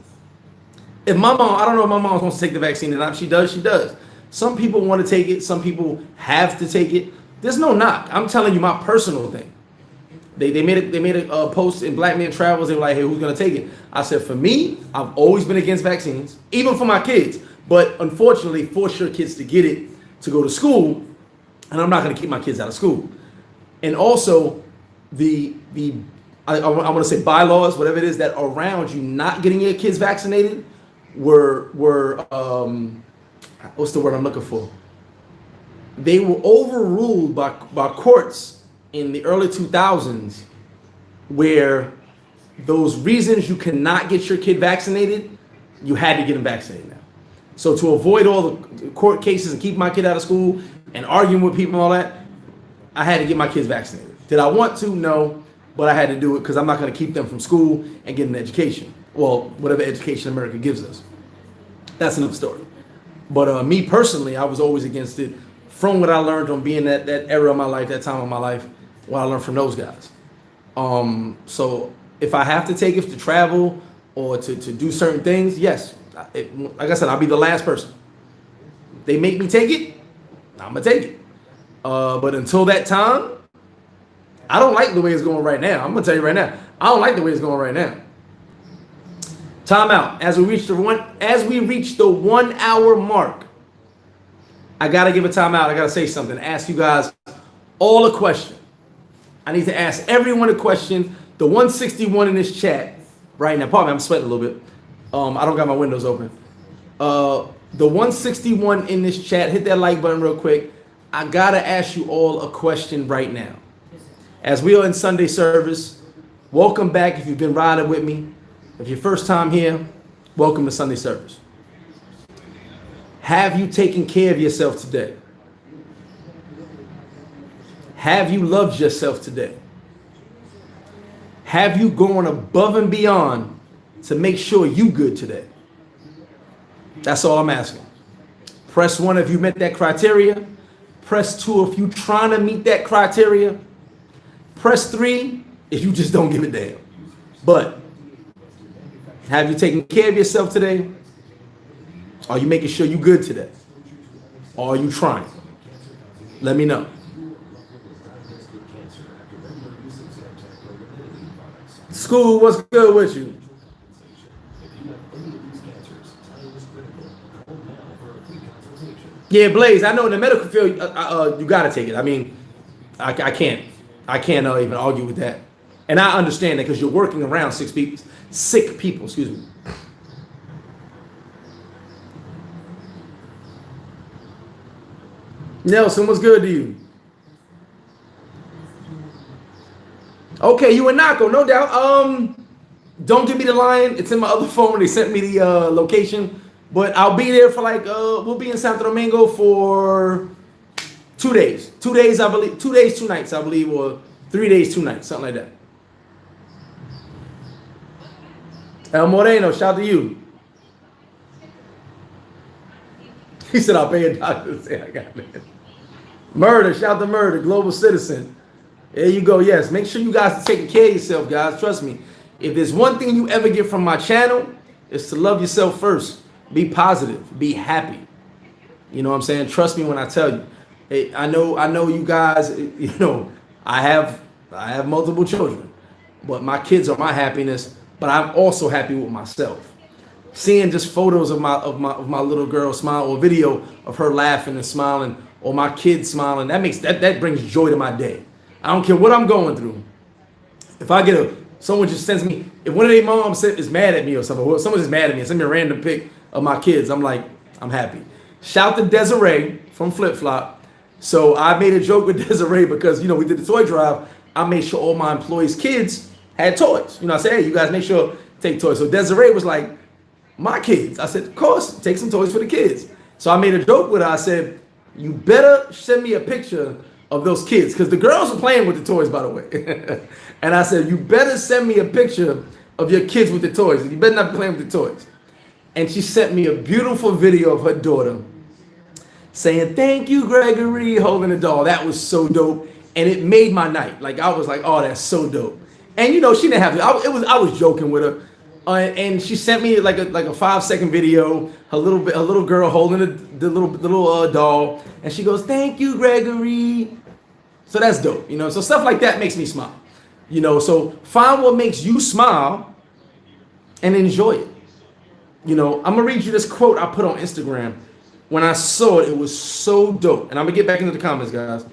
If my mom, I don't know if my mom wants to take the vaccine or not. She does. Some people want to take it. Some people have to take it. There's no knock. I'm telling you my personal thing. They made a post in Black Man Travels. They were like, hey, who's going to take it? I said, for me, I've always been against vaccines, even for my kids. But unfortunately, force your kids to get it to go to school. And I'm not going to keep my kids out of school. And also, the I want to say bylaws, whatever it is that are around you not getting your kids vaccinated were what's the word I'm looking for? They were overruled by courts in the early 2000s, where those reasons you cannot get your kid vaccinated, you had to get them vaccinated now. So to avoid all the court cases and keep my kid out of school and arguing with people and all that, I had to get my kids vaccinated. Did I want to? No, but I had to do it because I'm not going to keep them from school and get an education. Well, whatever education America gives us. That's another story. But me personally, I was always against it from what I learned on being that era of my life, that time of my life, what I learned from those guys. So if I have to take it to travel or to do certain things, yes. Like I said, I'll be the last person. If they make me take it, I'm going to take it. But until that time, I don't like the way it's going right now. I'm going to tell you right now. I don't like the way it's going right now. Time out. As we reach the 1 hour mark, I got to give a timeout. I got to say something. Ask you guys all a question. I need to ask everyone a question. The 161 in this chat right now. Pardon me, I'm sweating a little bit. I don't got my windows open. The 161 in this chat, hit that like button real quick. I got to ask you all a question right now. As we are in Sunday service, welcome back if you've been riding with me. If your first time here, welcome to Sunday service. Have you taken care of yourself today? Have you loved yourself today? Have you gone above and beyond to make sure you good today? That's all I'm asking. Press 1 if you met that criteria. Press 2 if you trying to meet that criteria. Press 3 if you just don't give a damn. But have you taken care of yourself today? Are you making sure you good today? Or are you trying? Let me know. School, what's good with you? Yeah, Blaze, I know in the medical field, you got to take it. I mean, I can't even argue with that. And I understand that because you're working around sick people, excuse me. Nelson, what's good to you? Okay, you and Nako, no doubt. Don't give me the line. It's in my other phone. They sent me the location. But I'll be there for we'll be in Santo Domingo for 2 days. 2 days, I believe. 2 days, 2 nights, I believe, or 3 days, 2 nights, something like that. El Moreno, shout out to you. He said, I'll pay a doctor to say I got it. Murder, shout out to Murder, global citizen. There you go, yes. Make sure you guys are taking care of yourself, guys. Trust me. If there's one thing you ever get from my channel, it's to love yourself first. Be positive. Be happy. You know what I'm saying? Trust me when I tell you. Hey, I know you guys, you know, I have multiple children, but my kids are my happiness, but I'm also happy with myself. Seeing just photos of my little girl smile or video of her laughing and smiling or my kids smiling, that brings joy to my day. I don't care what I'm going through. If I get someone just sends me, if one of their moms is mad at me or something, or someone's just mad at me and send me a random pic of my kids, I'm like, I'm happy. Shout to Desiree from Flip Flop. So I made a joke with Desiree because, you know, we did the toy drive. I made sure all my employees' kids had toys. You know, I said, hey, you guys make sure take toys. So Desiree was like, my kids. I said, of course, take some toys for the kids. So I made a joke with her. I said, you better send me a picture of those kids, because the girls are playing with the toys, by the way. And I said, you better send me a picture of your kids with the toys. You better not be playing with the toys. And she sent me a beautiful video of her daughter saying, thank you, Gregory, holding the doll. That was so dope. And it made my night. Like, I was like, oh, that's so dope. And, you know, she didn't have to. I was joking with her. And she sent me like a 5-second video, her little girl holding the little doll. And she goes, thank you, Gregory. So that's dope. You know, so stuff like that makes me smile. You know, so find what makes you smile and enjoy it. You know, I'm going to read you this quote I put on Instagram. When I saw it, it was so dope. And I'm going to get back into the comments, guys.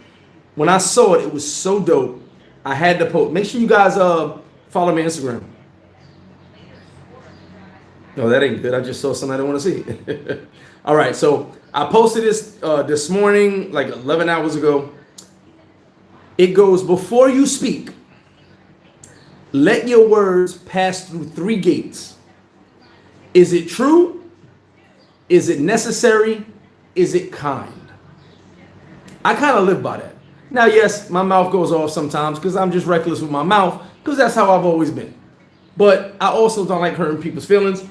When I saw it, it was so dope. I had to post. Make sure you guys Follow me on Instagram. No, that ain't good. I just saw something I don't want to see. All right, so I posted this this morning, like 11 hours ago. It goes, before you speak, let your words pass through 3 gates. Is it true? Is it necessary? Is it kind? I kind of live by that. Now, yes, my mouth goes off sometimes because I'm just reckless with my mouth because that's how I've always been. But I also don't like hurting people's feelings.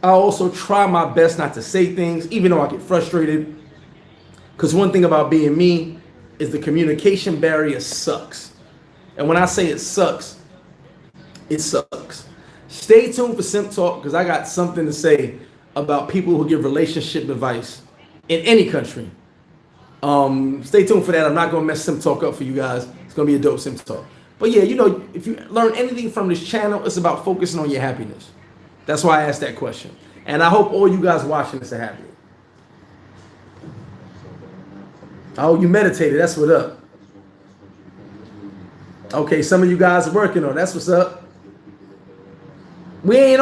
I also try my best not to say things, even though I get frustrated. Because one thing about being me is the communication barrier sucks. And when I say it sucks, it sucks. Stay tuned for Simp Talk because I got something to say about people who give relationship advice in any country. Stay tuned for that. I'm not going to mess Simp Talk up for you guys. It's going to be a dope Simp Talk. But yeah, you know, if you learn anything from this channel, it's about focusing on your happiness. That's why I asked that question. And I hope all you guys watching this are happy. Oh, you meditated. That's what's up. Okay, some of you guys are working on it. That's what's up. We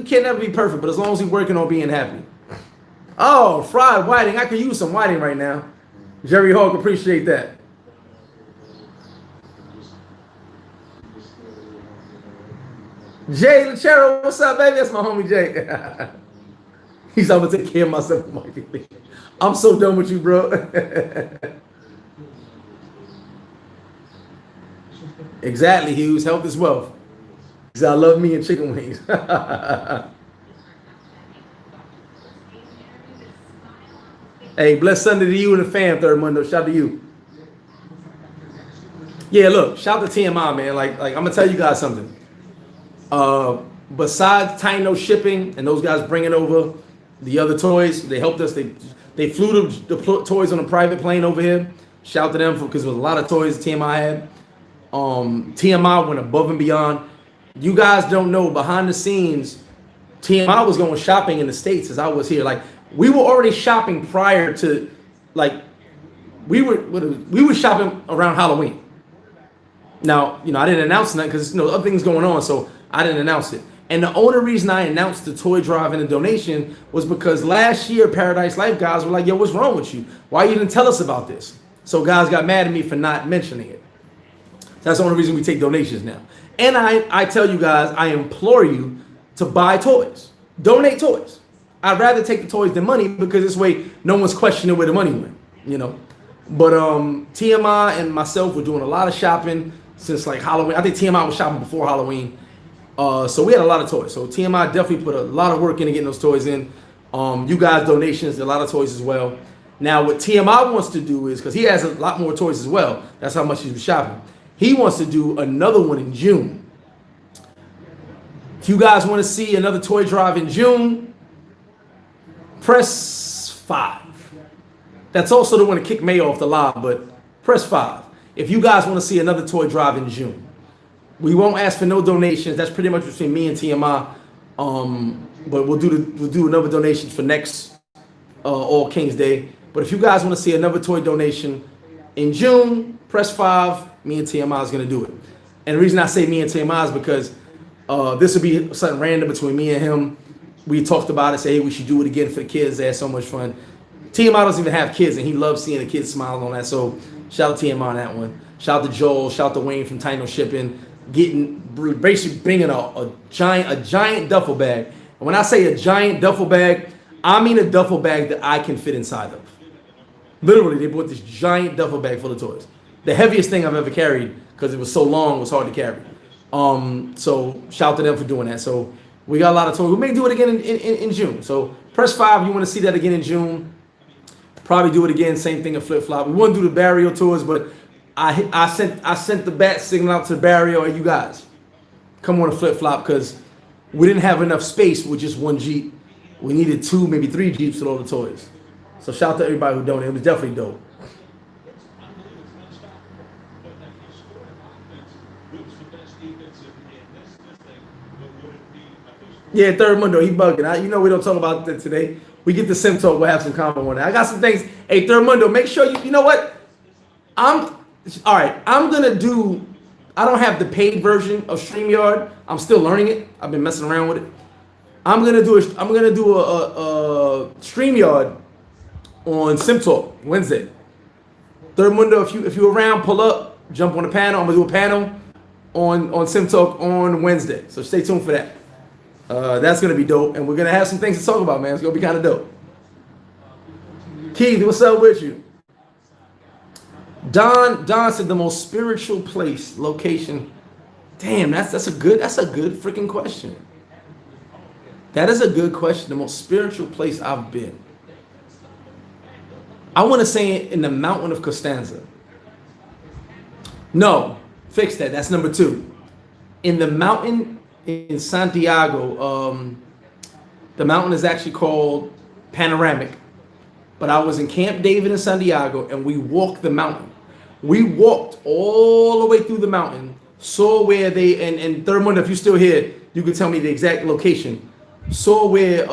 can't never be perfect, but as long as we're working on being happy. Oh, fried whiting. I could use some whiting right now. Jerry Hawk, appreciate that. Jay Lachero, what's up, baby? That's my homie Jay. He's I'm gonna take care of myself. I'm so done with you, bro. Exactly, Hughes. Health is wealth. Because I love me and chicken wings. Hey, blessed Sunday to you and the fam, Third Mundo. Shout out to you. Yeah, look, shout out to TMI, man. Like I'm gonna tell you guys something. Besides Tino shipping and those guys bringing over the other toys, they helped us. They flew the toys on a private plane over here. Shout out to them because there was a lot of toys TMI had. TMI went above and beyond. You guys don't know, behind the scenes, TMI was going shopping in the States as I was here. Like, we were already shopping prior to, like, we were shopping around Halloween. Now, you know, I didn't announce that because, you know, other things going on, so I didn't announce it. And the only reason I announced the toy drive and the donation was because last year, Paradise Life guys were like, yo, what's wrong with you? Why you didn't tell us about this? So guys got mad at me for not mentioning it. That's the only reason we take donations now. And I tell you guys, I implore you to buy toys. Donate toys. I'd rather take the toys than money because this way no one's questioning where the money went, you know. But TMI and myself were doing a lot of shopping since like Halloween. I think TMI was shopping before Halloween. So we had a lot of toys. So TMI definitely put a lot of work into getting those toys in. You guys donations, a lot of toys as well. Now what TMI wants to do is, because he has a lot more toys as well, that's how much he's shopping. He wants to do another one in June. If you guys want to see another toy drive in June, press 5. That's also the one to kick May off the live, but press 5. If you guys want to see another toy drive in June, we won't ask for no donations. That's pretty much between me and TMI. But we'll do another donation for next All Kings Day. But if you guys want to see another toy donation in June, press 5. Me and TMI is going to do it. And the reason I say me and TMI is because this will be something random between me and him. We talked about it, say, hey, we should do it again for the kids. They had so much fun. TMI doesn't even have kids, and he loves seeing the kids smile on that. So shout out to TMI on that one. Shout out to Joel. Shout out to Wayne from Tino Shipping. Basically bringing a giant duffel bag. And when I say a giant duffel bag, I mean a duffel bag that I can fit inside of. Literally, they bought this giant duffel bag full of toys. The heaviest thing I've ever carried, because it was so long, it was hard to carry. So shout out to them for doing that. So we got a lot of toys. We may do it again in June. So press 5 if you want to see that again in June. Probably do it again, same thing in Flip Flop. We wouldn't do the Barrio tours, but I sent the bat signal out to the Barrio and you guys. Come on to Flip Flop because we didn't have enough space with just one Jeep. We needed 2, maybe 3 Jeeps with all the toys. So shout out to everybody who donated. It was definitely dope. Yeah, Third Mundo, he bugging. You know we don't talk about that today. We get the Sim Talk, we'll have some comment on that. I got some things. Hey, Third Mundo, make sure you know what? I'm gonna do I don't have the paid version of StreamYard. I'm still learning it. I've been messing around with it. I'm gonna do a StreamYard on SimTalk Wednesday. Third Mundo, if you're around, pull up, jump on the panel. I'm gonna do a panel on SimTalk on Wednesday. So stay tuned for that. That's gonna be dope, and we're gonna have some things to talk about, man. It's gonna be kind of dope. Keith, what's up with you? Don said the most spiritual place, location. Damn, that's a good freaking question. That is a good question. The most spiritual place I've been. I want to say it in the mountain of Costanza. No, fix that. That's number 2. In the mountain in Santiago, the mountain is actually called Panoramic. But I was in Camp David in Santiago, and we walked the mountain. We walked all the way through the mountain, saw where they, and Third Mundo, if you're still here, you can tell me the exact location. Saw where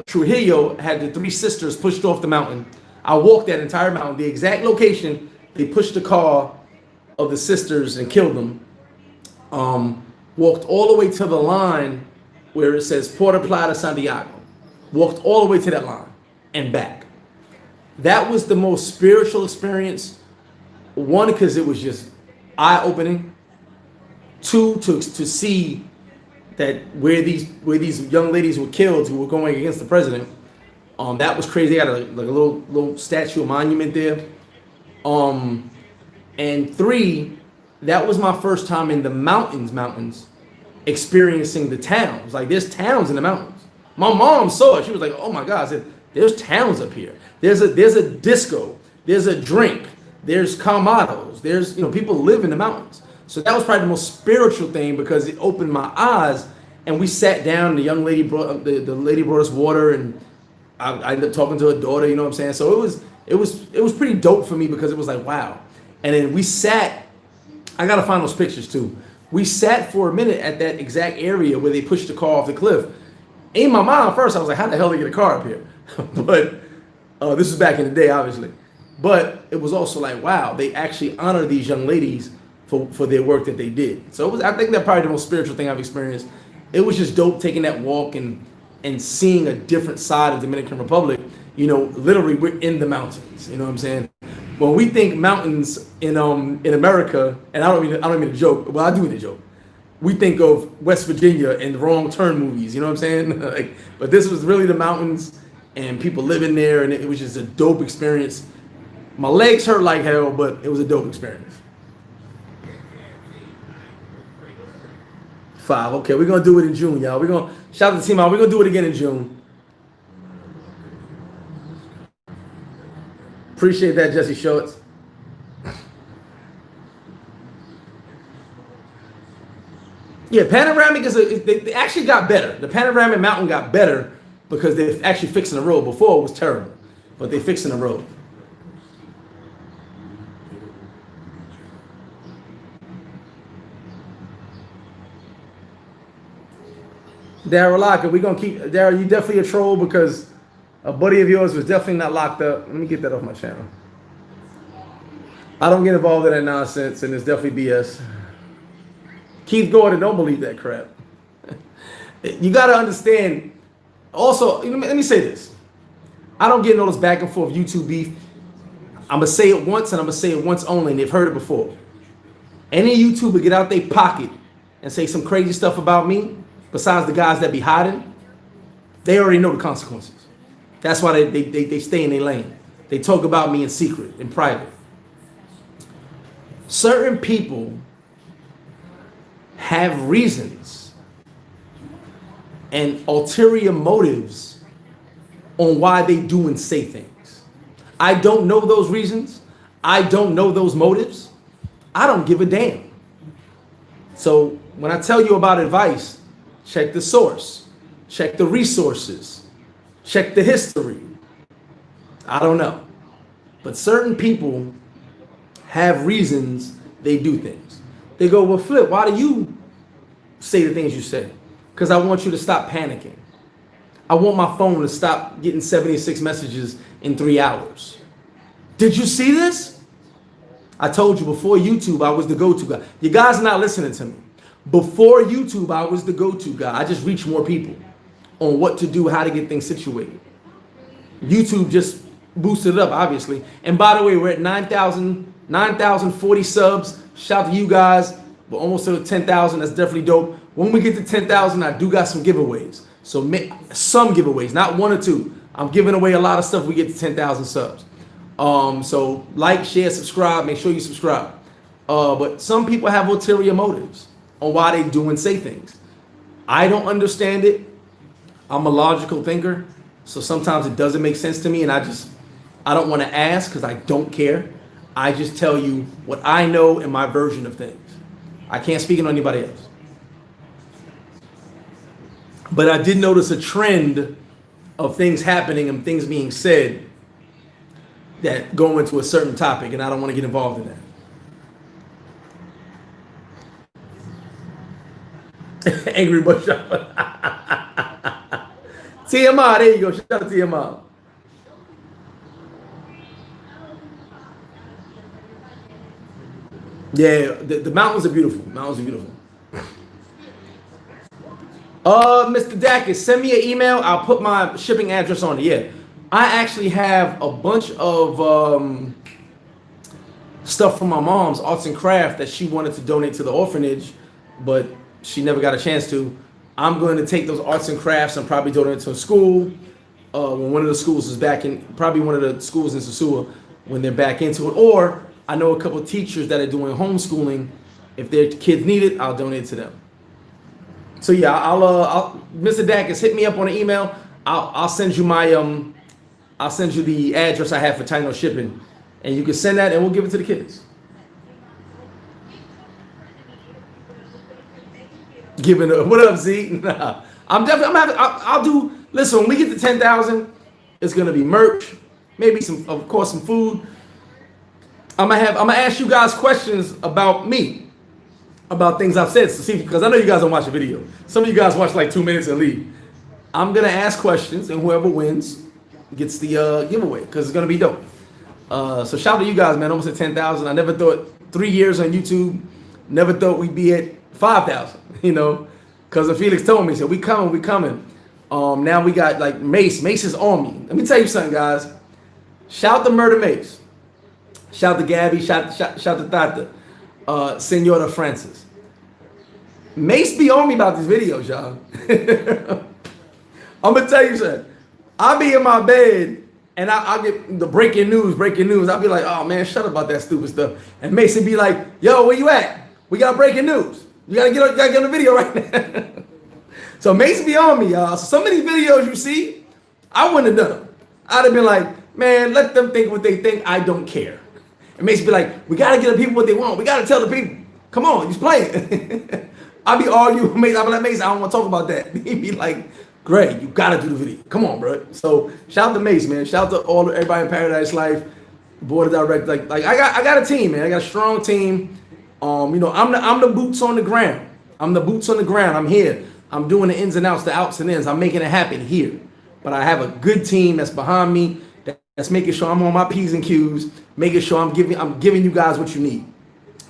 Trujillo had the 3 sisters pushed off the mountain. I walked that entire mountain, the exact location. They pushed the car of the sisters and killed them. Walked all the way to the line where it says Puerto Plata, Santiago. Walked all the way to that line and back. That was the most spiritual experience. 1, because it was just eye-opening. 2, to see that where these young ladies were killed who were going against the president. That was crazy. They got a little statue, a monument there. And 3, that was my first time in the mountains, experiencing the towns. Like, there's towns in the mountains. My mom saw it. She was like, "Oh my God!" I said, "There's towns up here. There's a disco. There's a drink. There's calmados. There's people live in the mountains." So that was probably the most spiritual thing because it opened my eyes. And we sat down. The young lady brought the lady brought us water, and I ended up talking to her daughter. You know what I'm saying? So it was pretty dope for me because it was like, wow. And then we sat. I gotta find those pictures too. We sat for a minute at that exact area where they pushed the car off the cliff. In my mind, first I was like, how the hell did they get a car up here? But this was back in the day, obviously. But it was also like, wow, they actually honor these young ladies for their work that they did. So it was, I think that's probably the most spiritual thing I've experienced. It was just dope taking that walk and seeing a different side of the Dominican Republic. Literally we're in the mountains. You know what I'm saying? When we think mountains in America, and I don't mean to joke. Well, I do mean to joke. We think of West Virginia and the Wrong Turn movies. You know what I'm saying? But this was really the mountains and people living there, and it was just a dope experience. My legs hurt like hell, but it was a dope experience. 5. Okay, we're gonna do it in June, y'all. We're gonna shout out to the team out. We're gonna do it again in June. Appreciate that, Jesse Schultz. Yeah, Panoramic they actually got better. The Panoramic Mountain got better because they're actually fixing the road. Before it was terrible, but they're fixing the road. Daryl Locker, we're gonna keep Daryl. You definitely a troll because a buddy of yours was definitely not locked up. Let me get that off my channel. I don't get involved in that nonsense, and it's definitely BS. Keith Gordon, don't believe that crap. You got to understand. Also, let me say this. I don't get in all this back and forth YouTube beef. I'm going to say it once, and I'm going to say it once only, and they've heard it before. Any YouTuber get out their pocket and say some crazy stuff about me, besides the guys that be hiding, they already know the consequences. That's why they stay in their lane. They talk about me in secret, in private. Certain people have reasons and ulterior motives on why they do and say things. I don't know those reasons. I don't know those motives. I don't give a damn. So when I tell you about advice, check the source, check the resources, check the history. I don't know. But certain people have reasons they do things. They go, well, Flip, why do you say the things you say? Because I want you to stop panicking. I want my phone to stop getting 76 messages in 3 hours. Did you see this? I told you before YouTube, I was the go-to guy. You guys are not listening to me. Before YouTube, I was the go-to guy. I just reached more people on what to do, how to get things situated. YouTube just boosted it up, obviously. And by the way, we're at 9,040 subs. Shout out to you guys. We're almost to 10,000. That's definitely dope. When we get to 10,000, I do got some giveaways. So some giveaways, not one or two. I'm giving away a lot of stuff. We get to 10,000 subs. So like, share, subscribe. Make sure you subscribe. But some people have ulterior motives on why they do and say things. I don't understand it. I'm a logical thinker. So sometimes it doesn't make sense to me, and I don't want to ask because I don't care. I just tell you what I know in my version of things. I can't speak on anybody else. But I did notice a trend of things happening and things being said that go into a certain topic, and I don't want to get involved in that. Angry Bush. TMI, there you go. Shout out to TMI. Yeah, the mountains are beautiful. Mountains are beautiful. Mr. Dacus, send me an email. I'll put my shipping address on it. Yeah, I actually have a bunch of stuff from my mom's arts and craft that she wanted to donate to the orphanage, but she never got a chance to. I'm going to take those arts and crafts and probably donate to a school when one of the schools is back in, probably one of the schools in Sosua when they're back into it. Or I know a couple of teachers that are doing homeschooling. If their kids need it, I'll donate to them. So yeah, I'll Mr. Dacus, hit me up on an email. I'll send you my I'll send you the address I have for Tino shipping, and you can send that, and we'll give it to the kids. Giving up. What up, Z? Nah. I'll do. Listen, when we get to 10,000, it's gonna be merch, maybe some, of course, some food. I'm gonna ask you guys questions about me, about things I've said, to see, because I know you guys don't watch the video. Some of you guys watch like 2 minutes and leave. I'm gonna ask questions, and whoever wins gets the giveaway, because it's gonna be dope. So shout out to you guys, man. Almost at 10,000. I never thought 3 years on YouTube. Never thought we'd be at 5,000. You know, because Felix told me, he said, we coming. Now we got like Mace. Mace is on me. Let me tell you something, guys. Shout to Murder Mace. Shout to Gabby. Shout to Tata. Senora Francis. Mace be on me about these videos, y'all. I'm gonna tell you something. I'll be in my bed and I'll get the breaking news. I'll be like, oh man, shut up about that stupid stuff. And Mace would be like, yo, where you at? We got breaking news. You gotta get on the video right now. So Mace be on me, y'all. So some of these videos you see, I wouldn't have done them. I'd have been like, man, let them think what they think. I don't care. And Mace be like, we gotta give the people what they want. We gotta tell the people. Come on, he's playing. I'll be arguing with Mace. I'll be like, Mace, I don't want to talk about that. He'd be like, Greg, you gotta do the video. Come on, bro. So shout out to Mace, man. Shout out to everybody in Paradise Life, board of directors. Like I got a team, man. I got a strong team. You know, I'm the boots on the ground. I'm the boots on the ground. I'm here. I'm doing the ins and outs, the outs and ins. I'm making it happen here. But I have a good team that's behind me, that's making sure I'm on my P's and Q's, making sure I'm giving you guys what you need.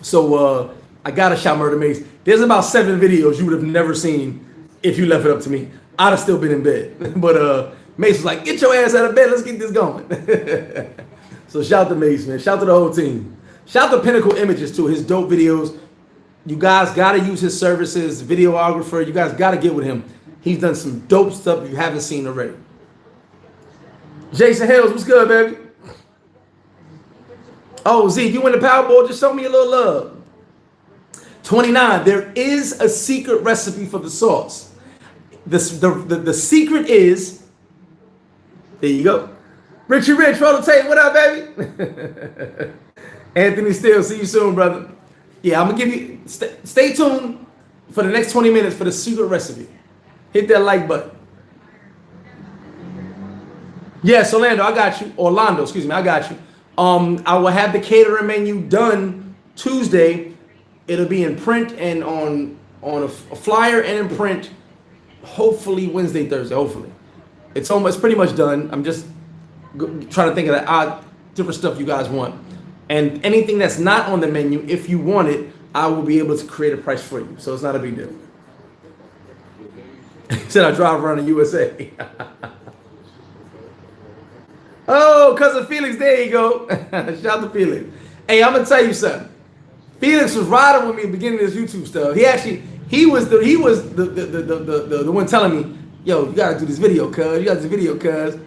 So I gotta shout Murder Mace. There's about 7 videos you would have never seen if you left it up to me. I'd have still been in bed. But Mace was like, get your ass out of bed. Let's get this going. So shout to Mace, man. Shout to the whole team. Shout out to Pinnacle Images too, his dope videos. You guys gotta use his services, videographer. You guys gotta get with him. He's done some dope stuff you haven't seen already. Jason Hills, what's good, baby? Oh, Z, you win the Powerball? Just show me a little love. 29. There is a secret recipe for the sauce. The secret is, there you go. Richie Rich, roll the tape. What up, baby? Anthony Steele, see you soon, brother. Yeah, I'm gonna give you. Stay tuned for the next 20 minutes for the secret recipe. Hit that like button. Yes, Orlando, I got you. Orlando, excuse me, I got you. I will have the catering menu done Tuesday. It'll be in print and on a flyer and in print. Hopefully Wednesday, Thursday. Hopefully, it's pretty much done. I'm just trying to think of the different stuff you guys want. And anything that's not on the menu, if you want it, I will be able to create a price for you. So it's not a big deal. He said I drive around the USA. Oh, cousin Felix, there you go. Shout out to Felix. Hey, I'm gonna tell you something. Felix was riding with me at the beginning of this YouTube stuff. He was the one telling me, yo, you gotta do this video, cuz. You gotta do this video, cuz.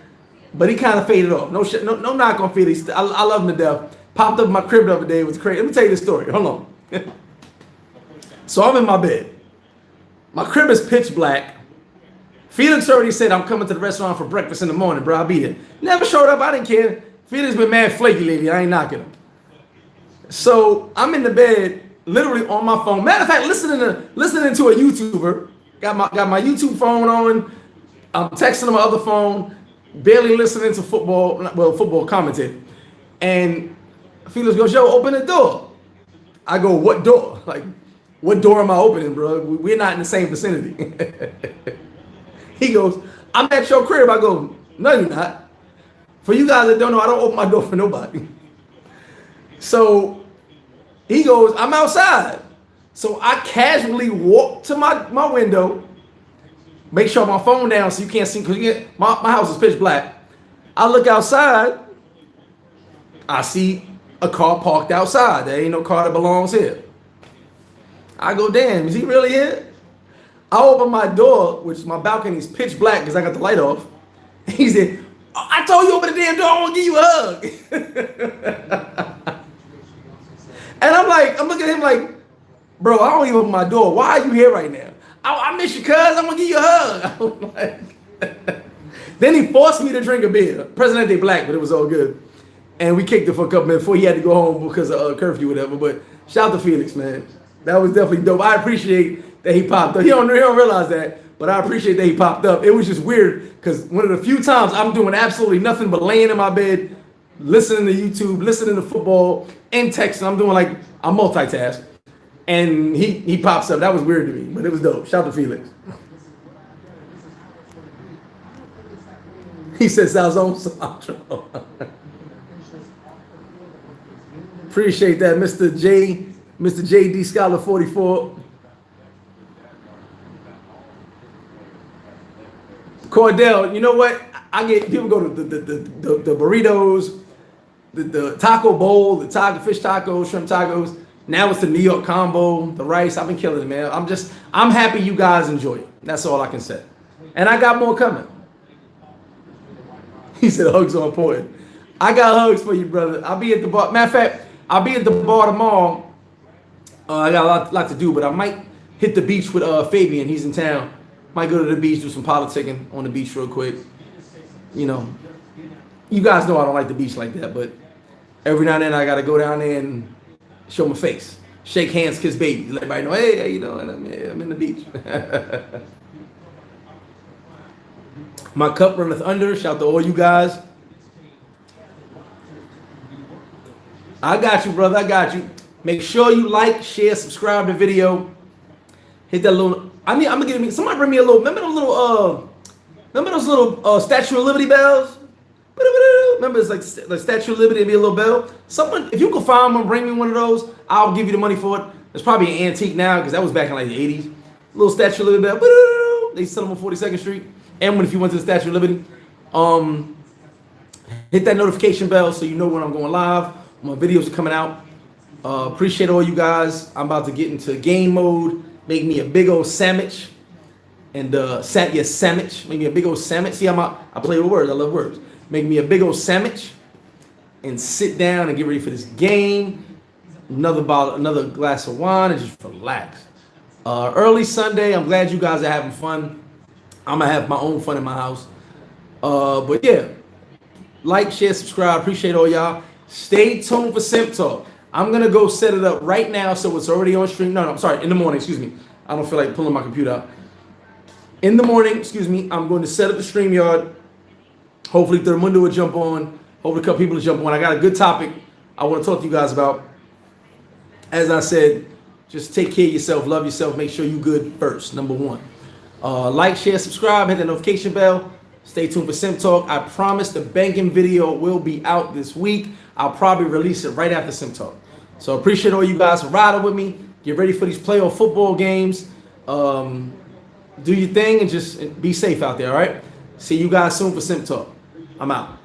But he kind of faded off. No knock on Felix. I love him to death. Popped up in my crib the other day. It was crazy. Let me tell you this story. Hold on. So I'm in my bed. My crib is pitch black. Felix already said I'm coming to the restaurant for breakfast in the morning, bro. I'll be there. Never showed up. I didn't care. Felix been mad flaky lately. I ain't knocking him. So I'm in the bed, literally on my phone. Matter of fact, listening to a YouTuber. Got my YouTube phone on. I'm texting on my other phone. Barely listening to football commentating. And Felix goes, yo, open the door. I go, what door? Like, what door am I opening, bro? We're not in the same vicinity. He goes, I'm at your crib. I go, no, you're not. For you guys that don't know, I don't open my door for nobody. So he goes, I'm outside. So I casually walk to my window, make sure my phone down so you can't see, because my house is pitch black. I look outside. I see a car parked outside. There ain't no car that belongs here. I go, damn, is he really here? I open my door, which my balcony is pitch black because I got the light off. He said, I told you open the damn door, I want to give you a hug. And I'm looking at him like, bro, I don't even open my door. Why are you here right now? I miss you, cuz. I'm going to give you a hug. Then he forced me to drink a beer. Presidente Black, but it was all good. And we kicked it for a couple minutes before he had to go home because of curfew or whatever. But shout out to Felix, man. That was definitely dope. I appreciate that he popped up. He don't realize that, but I appreciate that he popped up. It was just weird because one of the few times I'm doing absolutely nothing but laying in my bed, listening to YouTube, listening to football, and texting. I'm multitask. And he pops up. That was weird to me, but it was dope. Shout out to Felix. He said Salzone Cilantro. Appreciate that, Mr. JD Scholar 44. Cordell, you know what? I get people go to the burritos, the taco bowl, the fish tacos, shrimp tacos. Now it's the New York combo, the rice. I've been killing it, man. I'm happy you guys enjoy it. That's all I can say. And I got more coming. He said hugs are important. I got hugs for you, brother. I'll be at the bar. Matter of fact, I'll be at the bar tomorrow. I got a lot to do, but I might hit the beach with Fabian. He's in town. Might go to the beach, do some politicking on the beach real quick. You know, you guys know I don't like the beach like that, but every now and then I got to go down there and show my face. Shake hands, kiss babies. Let everybody know, hey, how you doing? I'm in the beach. My cup runneth under. Shout out to all you guys. I got you, brother. I got you. Make sure you like, share, subscribe to the video. Hit that little. I'm gonna get me. Somebody bring me a little. Remember those little Statue of Liberty bells? Remember, it's like Statue of Liberty, and be a little bell. Someone, if you can find one, bring me one of those. I'll give you the money for it. It's probably an antique now because that was back in like the 80s. Little Statue of Liberty bell. They sell them on 42nd Street. And if you went to the Statue of Liberty, hit that notification bell so you know when I'm going live. My videos are coming out. Appreciate all you guys. I'm about to get into game mode. Make me a big old sandwich. And sandwich. Make me a big old sandwich. See how I play with words. I love words. Make me a big old sandwich. And sit down and get ready for this game. Another glass of wine and just relax. Early Sunday. I'm glad you guys are having fun. I'm going to have my own fun in my house. But yeah. Like, share, subscribe. Appreciate all y'all. Stay tuned for Simp Talk. I'm going to go set it up right now so it's already on stream. No, I'm sorry. In the morning, excuse me. I don't feel like pulling my computer out. In the morning, excuse me, I'm going to set up the StreamYard. Hopefully Thurmundo will jump on. Hopefully a couple people will jump on. I got a good topic I want to talk to you guys about. As I said, just take care of yourself. Love yourself. Make sure you good first. Number one. Like, share, subscribe. Hit that notification bell. Stay tuned for Sim Talk. I promise the banking video will be out this week. I'll probably release it right after Sim Talk. So appreciate all you guys for riding with me. Get ready for these playoff football games. Do your thing and just be safe out there, all right? See you guys soon for Sim Talk. I'm out.